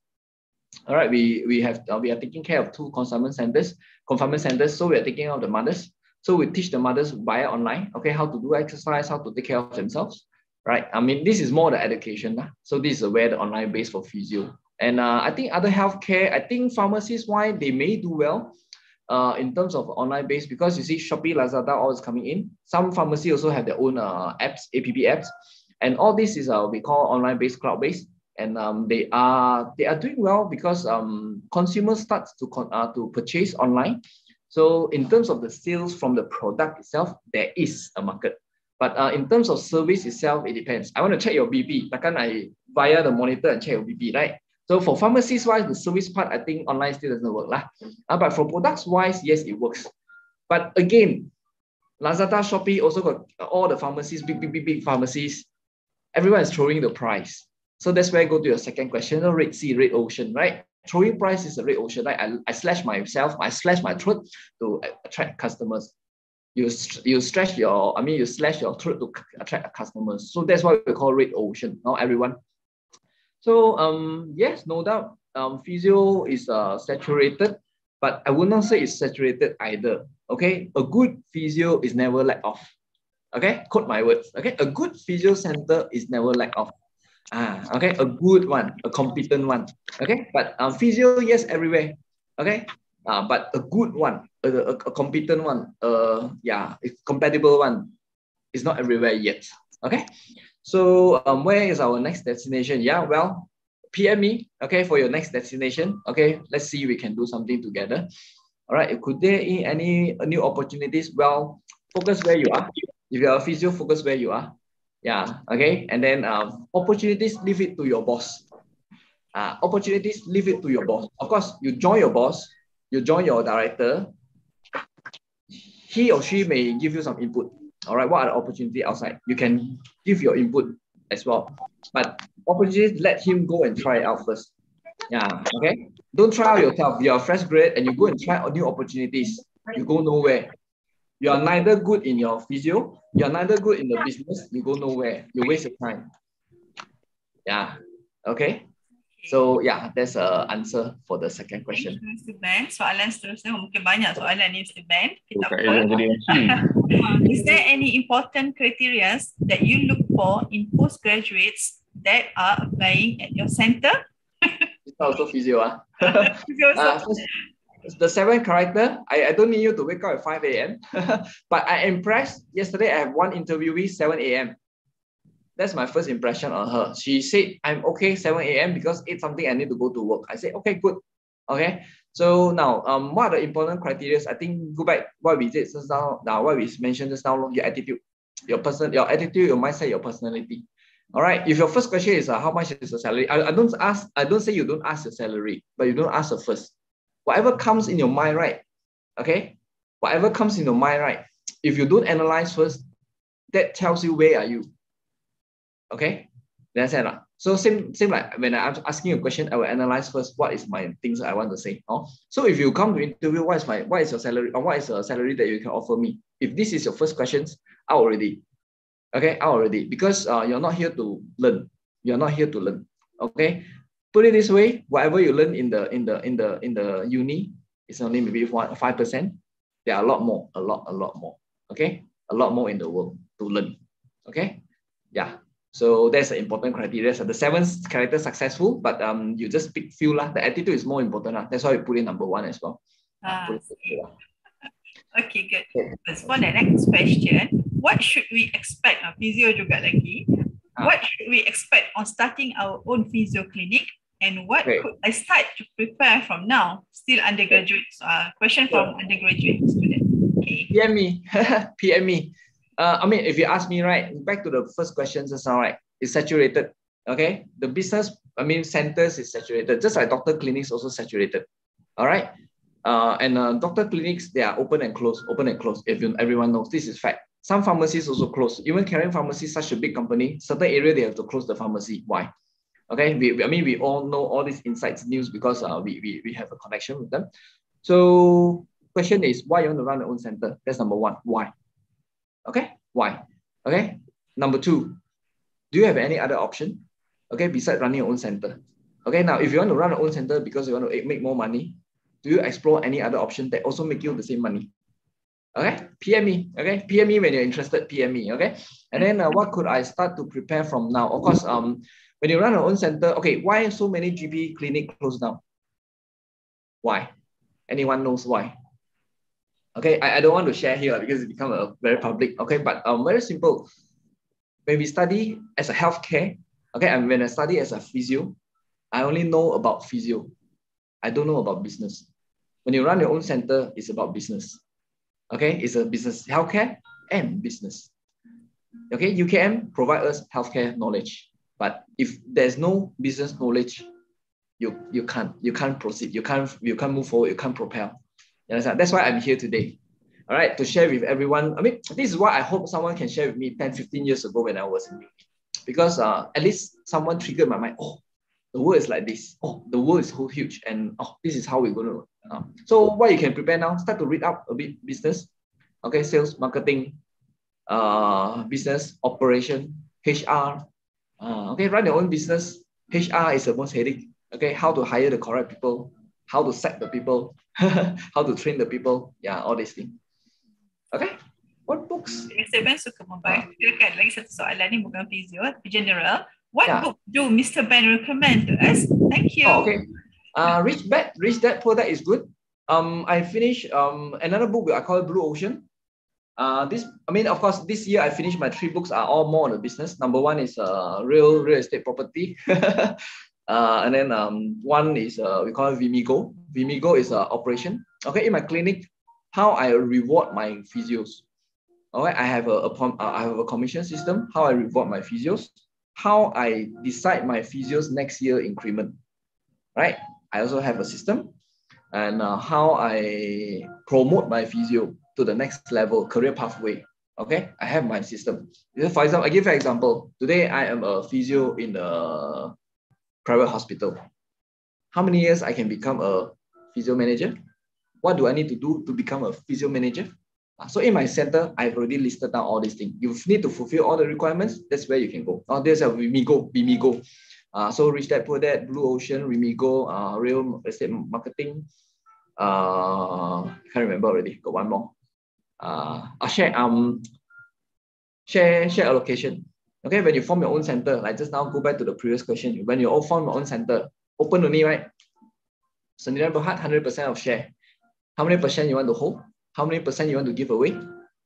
All right, we are taking care of 2 confinement centers. So we are taking care of the mothers. So we teach the mothers via online, okay, how to do exercise, how to take care of themselves, right? I mean, this is more the education. So this is where the online base for physio. And I think other healthcare, I think pharmacies, why they may do well in terms of online base, because you see Shopee, Lazada, all is coming in. Some pharmacy also have their own apps, app apps. And all this is we call online based, cloud based. And they are doing well because consumers start to purchase online. So in terms of the sales from the product itself, there is a market. But in terms of service itself, it depends. I want to check your BP. Via the monitor and check your BP, right? So for pharmacies wise, the service part, I think online still doesn't work lah. But for products wise, yes, it works. But again, Lazada, Shopee also got all the pharmacies, big pharmacies. Everyone is throwing the price. So that's where I go to your second question, the red sea, red ocean, right? Throwing price is a red ocean, right? I slash myself, I slash my throat to attract customers. You slash your throat to attract customers. So that's what we call red ocean, now everyone. So yes, no doubt, physio is saturated, but I would not say it's saturated either. Okay, a good physio is never lack of. Okay, quote my words. Okay, a good physio center is never lack of. Okay, a good one, a competent one. Okay, but physio, yes, everywhere. Okay, but a good one, a competent one, yeah, a compatible one is not everywhere yet. Okay, so where is our next destination? Yeah, well, PM me, okay, for your next destination. Okay, let's see if we can do something together. All right, could there be any new opportunities? Well, focus where you are. If you're a physio, focus where you are. Yeah, okay. And then opportunities, leave it to your boss. Opportunities, leave it to your boss. Of course, you join your boss, you join your director. He or she may give you some input. All right, what are the opportunities outside? You can give your input as well. But opportunities, let him go and try it out first. Yeah, okay. Don't try out yourself. You're a fresh grad and you go and try out new opportunities. You go nowhere. You are neither good in your physio, you are neither good in the business, you go nowhere. You waste your time. Yeah, okay. So yeah, that's an answer for the second question. Mr. Ben, soalan seterusnya mungkin banyak soalan ni Mr. Ben. Is there any important criteria that you look for in postgraduates that are applying at your center? It's also physio. The 7th character, I don't need you to wake up at 5 a.m. But I impressed. Yesterday, I have one interviewee, 7 a.m. That's my first impression on her. She said, I'm okay, 7 a.m. because it's something I need to go to work. I said, okay, good. Okay. So now, what are the important criteria? I think go back what we did just now, what we mentioned just now, your attitude, your attitude, your mindset, your personality. All right. If your first question is how much is the salary? I don't say you don't ask the salary, but you don't ask the first. Whatever comes in your mind, right? Okay, whatever comes in your mind, right? If you don't analyze first, that tells you where are you. Okay, that's it. So same like when I'm asking a question, I will analyze first what is my things I want to say. Oh, so if you come to interview, what is your salary, or what is the salary that you can offer me? If this is your first questions, out already. Okay, out already, because you're not here to learn. You're not here to learn. Okay. Put it this way, whatever you learn in the uni is only maybe 5%. There are a lot more, a lot more. Okay, a lot more in the world to learn. Okay, yeah. So that's an important criteria. So the 7th character successful, but you just pick few lah. The attitude is more important lah. That's why we put in number 1 as well. Okay, good. For the next question, what should we expect? Physio juga lagi. What should we expect on starting our own physio clinic? And what could I start to prepare from now? Still undergraduate. Question from undergraduate student. Okay. PM me. PM me. I mean, if you ask me, right, back to the first question just now, right, it's saturated. Okay. The business, I mean, centers is saturated. Just like doctor clinics also saturated. All right. And doctor clinics, they are open and close. Everyone knows this is fact. Some pharmacies also close. Even Caring Pharmacy, such a big company, certain area they have to close the pharmacy. Why? Okay, we all know all these insights news because we have a connection with them. So question is, why you want to run your own center? That's number 1. Why? Okay, why? Okay. Number 2, do you have any other option? Okay, besides running your own center. Okay, now if you want to run your own center because you want to make more money, do you explore any other option that also make you the same money? Okay, PM me. Okay, PM me when you're interested. PM me. Okay, and then what could I start to prepare from now? Of course, when you run your own center, okay, why so many GP clinic closed down? Why? Anyone knows why? Okay, I don't want to share here because it becomes a very public. Okay, but very simple. When we study as a healthcare, okay, and when I study as a physio, I only know about physio. I don't know about business. When you run your own center, it's about business. Okay, it's a business, healthcare and business. Okay, UKM provide us healthcare knowledge. But if there's no business knowledge, you can't proceed, you can't move forward, you can't propel. You understand? That's why I'm here today. All right, to share with everyone. I mean, this is what I hope someone can share with me 10, 15 years ago when I was in uni. Because at least someone triggered my mind. Oh, the world is like this. Oh, the world is so huge, and oh, this is how we're going to. So what you can prepare now, start to read up a bit business, okay, sales, marketing, business, operation, HR. Okay, run your own business. HR is the most headache. Okay, how to hire the correct people, how to set the people, how to train the people. Yeah, all these things. Okay, what books? Encik Ben suka membacakan lagi satu soalan ni bukan physio, tapi general. What book do Mr. Ben recommend to us? Thank you. Oh, okay. Rich Dad, Poor Dad is good. I finished another book I call Blue Ocean. Of course, this year I finished my 3 books are all more on the business. Number 1 is real estate property. And then one is we call it Vimigo. Vimigo is operation. Okay, in my clinic, how I reward my physios. Okay, I have a commission system. How I reward my physios. How I decide my physios next year increment. Right. I also have a system, and how I promote my physio to the next level career pathway. Okay, I have my system. For example, I give you an example. Today I am a physio in the private hospital. How many years I can become a physio manager? What do I need to do to become a physio manager? So in my center, I've already listed down all these things. You need to fulfill all the requirements. That's where you can go. Oh, there's a Vimigo. So Rich Dad, Poor Dad, Blue Ocean, Vimigo, real estate marketing. Can't remember already. Got one more. Share allocation. Okay, when you form your own center, like just now, go back to the previous question. When you all form your own center, open only, right? Sendirian berhad 100% of share. How many percent you want to hold? How many percent you want to give away?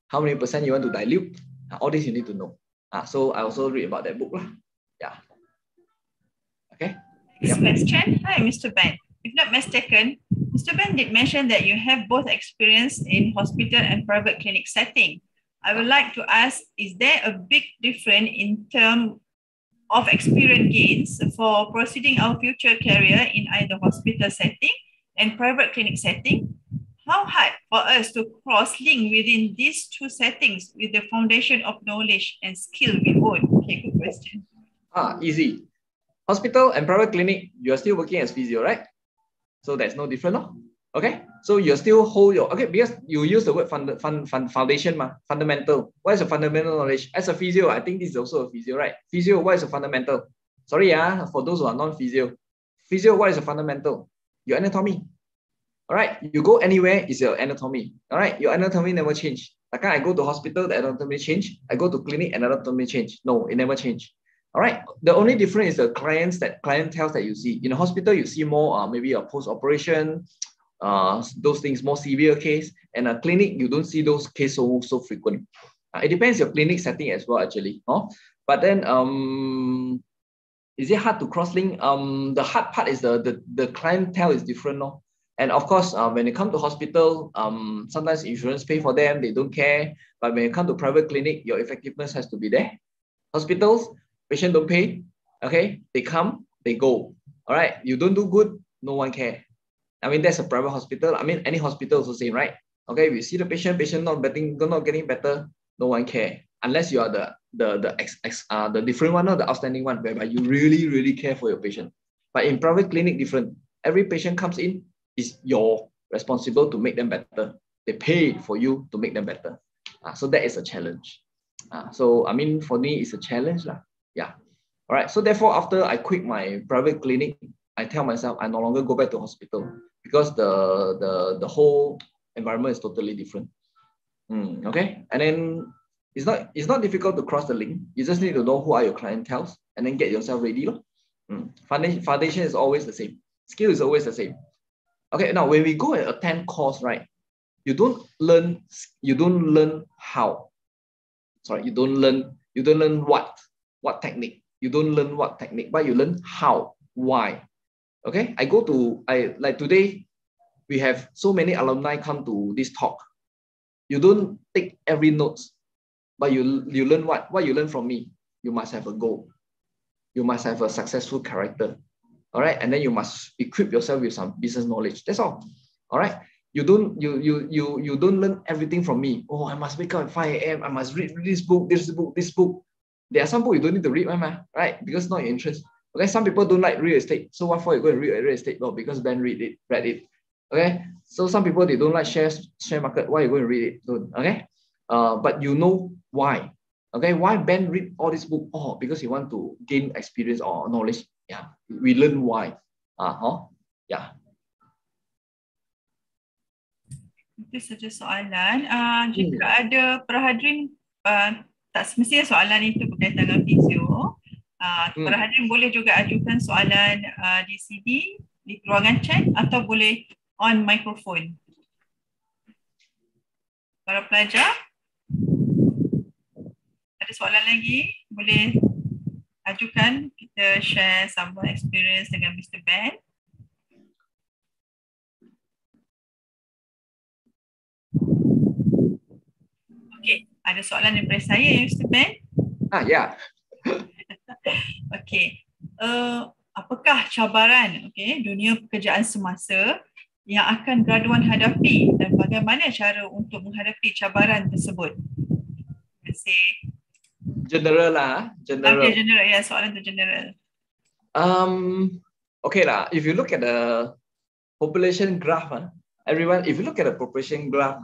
How many percent you want to dilute? All this you need to know. So I also read about that book. Yeah. Okay. Next question. Hi, Mr. Ben. If not mistaken, Mr. Ben did mention that you have both experience in hospital and private clinic setting. I would like to ask, is there a big difference in terms of experience gains for proceeding our future career in either hospital setting and private clinic setting? How hard for us to cross-link within these 2 settings with the foundation of knowledge and skill we own? Okay, good question. Easy. Hospital and private clinic, you are still working as physio, right? So that's no different, no? Okay, so you still hold your, okay, because you use the word foundation, fundamental. What is a fundamental knowledge? As a physio, I think this is also a physio, right? Physio, what is a fundamental? Sorry, for those who are non-physio. Physio, what is a fundamental? Your anatomy. All right, you go anywhere, is your anatomy. All right, your anatomy never change. Like I go to hospital, the anatomy change. I go to clinic, anatomy change. No, it never change. All right, the only difference is the clientele that you see. In a hospital, you see more maybe a post-operation, those things, more severe case. And a clinic, you don't see those cases so frequent. It depends your clinic setting as well, actually. But then, is it hard to cross-link? The hard part is the clientele is different, no? And of course, when it comes to hospital, sometimes insurance pay for them, they don't care. But when it comes to private clinic, your effectiveness has to be there. Hospitals, patient don't pay, okay? They come, they go. All right, you don't do good, no one care. I mean, that's a private hospital. I mean, any hospital is the same, right? Okay, if you see the patient not getting better, no one care. Unless you are the different one or the outstanding one, whereby you really, really care for your patient. But in private clinic, different. Every patient comes in, is your responsible to make them better. They pay for you to make them better. So that is a challenge. So I mean, for me, it's a challenge. Yeah. All right. So therefore, after I quit my private clinic, I tell myself I no longer go back to hospital because the whole environment is totally different. Okay. And then it's not difficult to cross the link. You just need to know who are your clientele and then get yourself ready. Foundation is always the same. Skill is always the same. Okay, now when we go and attend course, right? You don't learn how. Sorry, you don't learn what technique. You don't learn what technique, but you learn how, why. Okay, like today, we have so many alumni come to this talk. You don't take every notes, but you learn what you learn from me. You must have a goal. You must have a successful character. All right, and then you must equip yourself with some business knowledge. That's all. All right. You don't learn everything from me. Oh, I must wake up at 5 a.m. I must read this book, this book, this book. There are some books you don't need to read, right? Because it's not your interest. Okay, some people don't like real estate. So what for you go and read real estate? Oh, because Ben read it. Okay. So some people they don't like share market. Why you go and read it? Don't. Okay. But you know why. Okay, why Ben read all this book? Oh, because he want to gain experience or knowledge. Yeah, we learn why. Yeah. Itu saja soalan. Jika ada para hadirin tak semestinya soalan itu berkaitan dengan fizio, para hadirin boleh juga ajukan soalan di CD, di ruangan chat atau boleh on microphone. Para pelajar, ada soalan lagi? Boleh ajukan, kita share some experience dengan Mr. Ben. Okey, ada soalan daripada saya ya Mr. Ben? Ya. Okey. Apakah cabaran dunia pekerjaan semasa yang akan graduan hadapi dan bagaimana cara untuk menghadapi cabaran tersebut? Terima kasih. General lah. Okay, general. Ya, soalan tu general. Okay lah. If you look at the population graph, everyone, if you look at the population graph,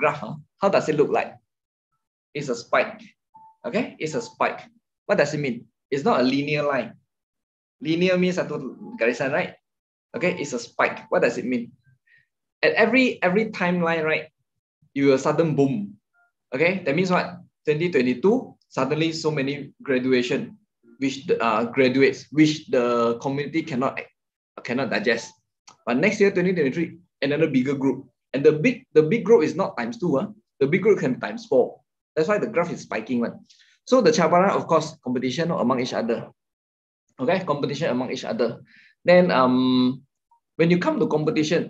how does it look like? It's a spike. Okay, it's a spike. What does it mean? It's not a linear line. Linear means satu garisan, right? Okay, it's a spike. What does it mean? At every timeline, right, you will sudden boom. Okay, that means what? 2022, suddenly so many graduation, which graduates, which the community cannot digest. But next year, 2023, another bigger group, and the big group is not times 2. The big group can be times 4. That's why the graph is spiking. So the cabaran, of course, competition among each other. Okay, competition among each other. Then when you come to competition,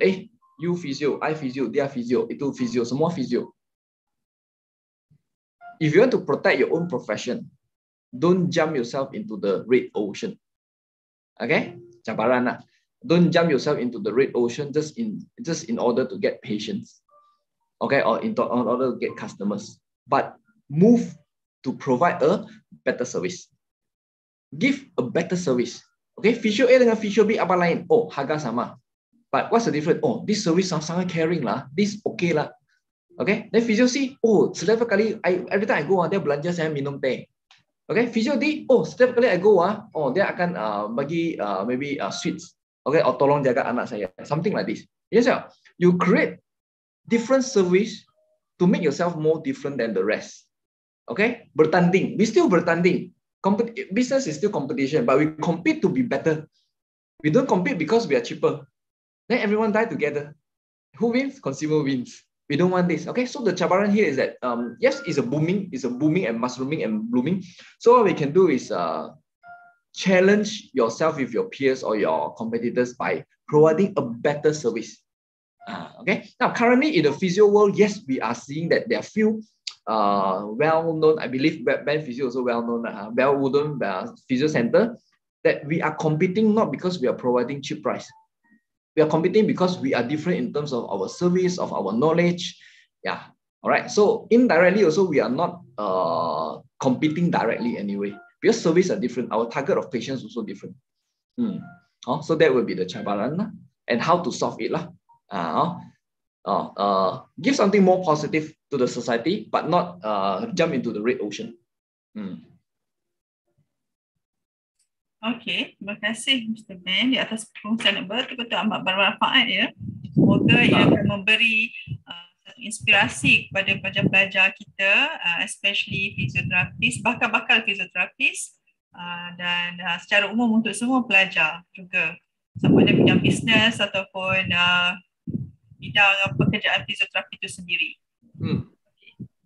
you physio, I physio, they are physio, itu physio, semua physio. If you want to protect your own profession, don't jump yourself into the red ocean. Okay, cabaran lah. Don't jump yourself into the red ocean just in order to get patients. Okay, or in order to get customers. But move to provide a better service. Give a better service. Okay, Physio A dengan Physio B apa lain? Oh, harga sama. But what's the difference? Oh, this service sangat caring lah. This okay lah. Okay, then Physio C, oh, setiap kali every time I go, dia belanja saya minum teh. Okay, Physio D, oh, setiap kali I go, dia akan bagi maybe sweets. Okay, or tolong jaga anak saya. Something like this. Yes, sir. You create different service to make yourself more different than the rest. Okay, bertanding. We still bertanding. Business is still competition, but we compete to be better. We don't compete because we are cheaper. Then everyone die together. Who wins? Consumer wins. We don't want this. Okay, so the cabaran here is that yes, it's a booming and mushrooming and blooming. So what we can do is challenge yourself with your peers or your competitors by providing a better service. Okay. Now, currently in the physio world, yes, we are seeing that there are few well-known, I believe Benphysio also well-known, well-known physio center, that we are competing not because we are providing cheap price. We are competing because we are different in terms of our service, of our knowledge. Yeah. All right. So indirectly also, we are not competing directly anyway, because service are different. Our target of patients also different. So that will be the cabaran and how to solve it. Give something more positive to the society, but not jump into the red ocean. Okey, terima kasih Mr. Ben di atas perkongsian betul-betul amat bermanfaat ya. Semoga ia akan memberi inspirasi kepada pelajar-pelajar kita, especially fisioterapis, bakal fisioterapis, dan secara umum untuk semua pelajar juga, sama ada bidang bisnes ataupun bidang pekerjaan fisioterapi itu sendiri.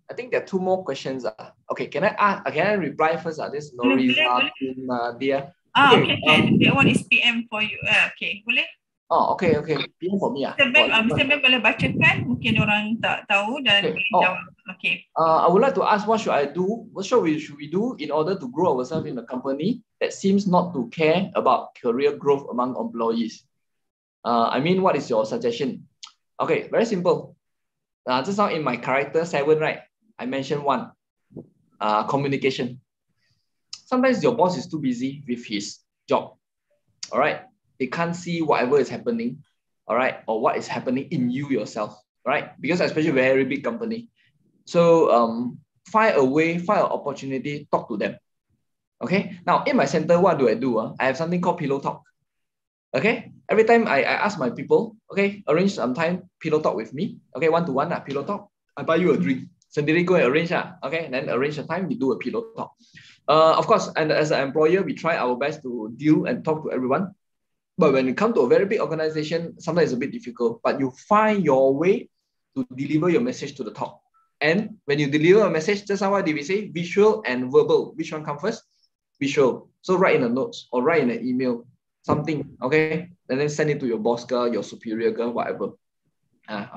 I think there are 2 more questions. Okay, can I reply first? This Noriza, Nadia. Okay. That one is PM for you. Okay, boleh? Oh, okay. PM for me. Mr. Ben boleh bacakan, mungkin orang tak tahu dan boleh jawab. Okay. I would like to ask, what should I do? What should we do in order to grow ourselves in a company that seems not to care about career growth among employees? I mean, what is your suggestion? Okay, very simple. Just now in my character 7, right? I mentioned 1, communication. Sometimes your boss is too busy with his job. All right, they can't see whatever is happening. All right, or what is happening in you yourself. Right, because especially very big company. So find a way, find an opportunity, talk to them. Okay, now in my center, what do? I have something called pillow talk. Okay, every time I ask my people, okay, arrange some time, pillow talk with me. Okay, 1-to-1, pillow talk. I buy you a drink. Sendiri go and arrange, okay, then arrange a time, we do a pillow talk. Of course, and as an employer, we try our best to deal and talk to everyone. But when it comes to a very big organization, sometimes it's a bit difficult. But you find your way to deliver your message to the top. And when you deliver a message, just how did we say? Visual and verbal. Which one comes first? Visual. So write in the notes or write in an email, something, okay? And then send it to your boss girl, your superior girl, whatever.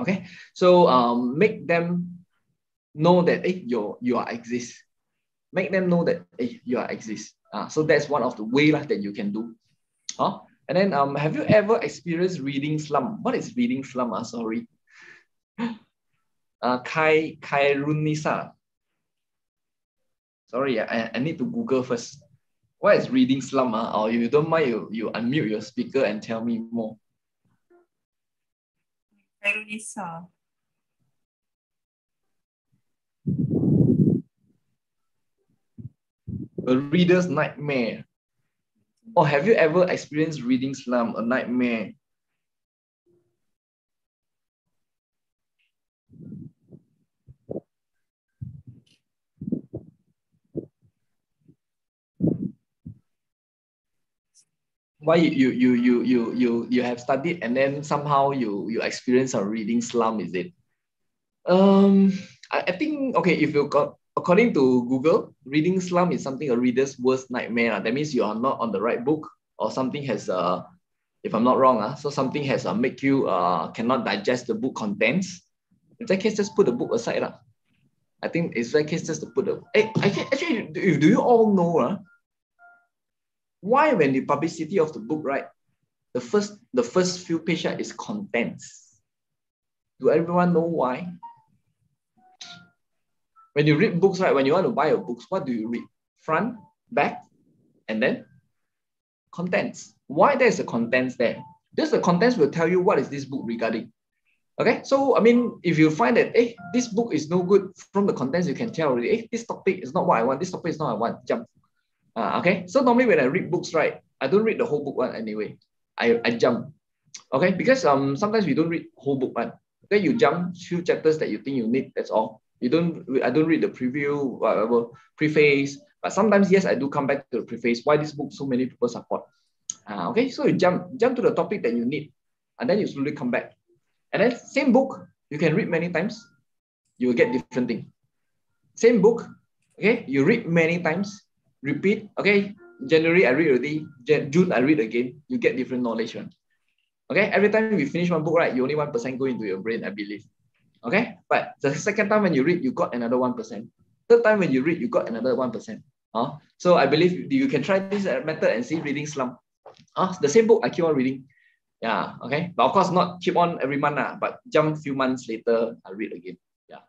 Okay? So make them know that you exist. Make them know that you exist. So that's one of the ways that you can do. And then have you ever experienced reading slump? What is reading slump? Sorry. Kairunisa. Sorry, I need to Google first. What is reading slump? Or if you don't mind, you unmute your speaker and tell me more. Kairunisa. A reader's nightmare. Or have you ever experienced reading slump, a nightmare? Why you have studied and then somehow you experience a reading slump, is it? I think, okay, if you got, according to Google, reading slump is something a reader's worst nightmare. That means you are not on the right book, or something has if I'm not wrong, so something has make you cannot digest the book contents. In that case, just put the book aside. I think it's that case just to put the. Actually, do you all know why when the publicity of the book, right? The first few pages is contents. Do everyone know why? When you read books, right? When you want to buy a book, what do you read? Front, back, and then contents. Why there's the contents there? Because the contents will tell you what is this book regarding. Okay, so I mean, if you find that this book is no good from the contents, you can tell already. This topic is not what I want. This topic is not what I want. Jump. Okay, so normally when I read books, right, I don't read the whole book one anyway. I jump. Okay, because sometimes we don't read whole book one. Okay, you jump few chapters that you think you need. That's all. I don't read the preview, whatever, preface. But sometimes, yes, I do come back to the preface. Why this book so many people support? Okay, so you jump to the topic that you need, and then you slowly come back. And then same book, you can read many times. You will get different thing. Same book, okay, you read many times, repeat. Okay, January I read already, June I read again. You get different knowledge, right? Okay, every time you finish one book, right, you only 1% go into your brain, I believe. Okay, but the second time when you read, you got another 1%. Third time when you read, you got another 1%. So I believe you can try this method and see reading slump. The same book I keep on reading. Yeah, okay. But of course, not keep on every month, but jump few months later, I read again. Yeah.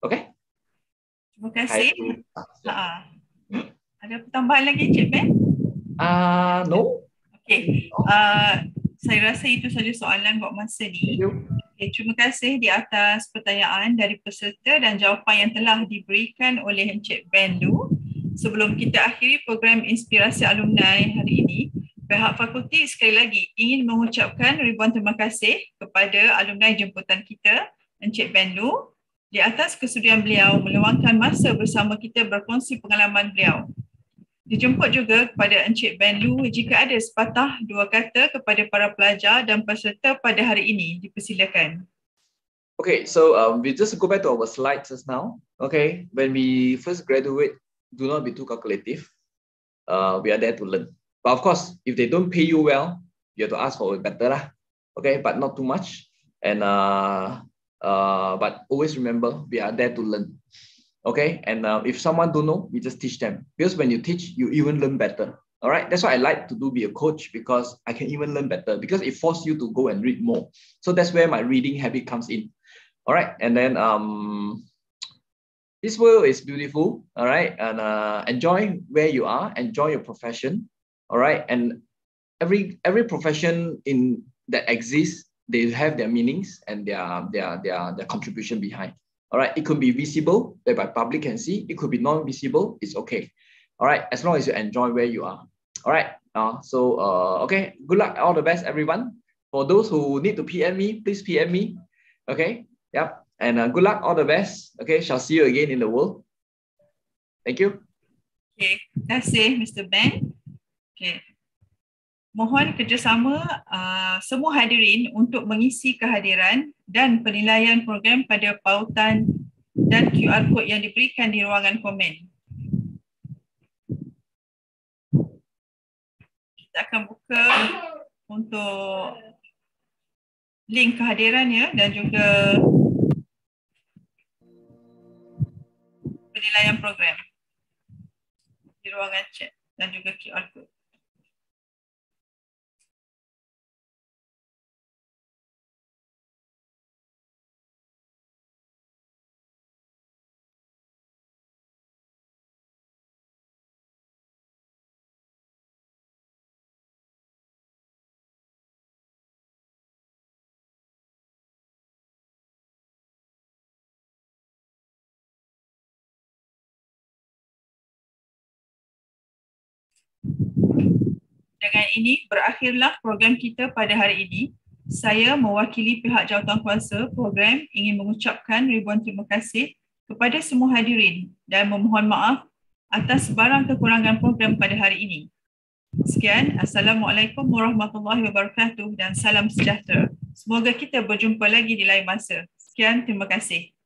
Okay. Terima kasih. Ada pertambahan lagi, Encik Ben? No. Okay. Saya rasa itu saja soalan buat masa ni. Okay, terima kasih di atas pertanyaan dari peserta dan jawapan yang telah diberikan oleh Encik Ben Loo. Sebelum kita akhiri program Inspirasi Alumni hari ini, pihak fakulti sekali lagi ingin mengucapkan ribuan terima kasih kepada alumni jemputan kita, Encik Ben Loo, di atas kesudian beliau meluangkan masa bersama kita berkongsi pengalaman beliau. Dijemput juga kepada Encik Ben Loo jika ada sepatah dua kata kepada para pelajar dan peserta pada hari ini. Dipersilakan. Okay, so we just go back to our slides just now. Okay, when we first graduate, do not be too calculative. We are there to learn. But of course, if they don't pay you well, you have to ask for better lah. Okay, but not too much. And but always remember, we are there to learn. Okay, and if someone don't know, we just teach them. Because when you teach, you even learn better. All right, that's why I like to be a coach, because I can even learn better, because it forces you to go and read more. So that's where my reading habit comes in. All right, and then this world is beautiful. All right, and enjoy where you are, enjoy your profession. All right, and every profession that exists, they have their meanings and their contribution behind. All right, it could be visible, whereby public can see. It could be non-visible. It's okay. All right, as long as you enjoy where you are. All right. Okay. Good luck. All the best, everyone. For those who need to PM me, please PM me. Okay. Yep. And good luck. All the best. Okay. Shall see you again in the world. Thank you. Okay. Terima kasih, Mr. Ben. Okay. Mohon kerjasama semua hadirin untuk mengisi kehadiran dan penilaian program pada pautan dan QR code yang diberikan di ruangan komen. Kita akan buka untuk link kehadirannya dan juga penilaian program di ruangan chat dan juga QR code. Dengan ini, berakhirlah program kita pada hari ini. Saya mewakili pihak jawatankuasa program ingin mengucapkan ribuan terima kasih kepada semua hadirin dan memohon maaf atas sebarang kekurangan program pada hari ini. Sekian, Assalamualaikum warahmatullahi wabarakatuh dan salam sejahtera. Semoga kita berjumpa lagi di lain masa. Sekian, terima kasih.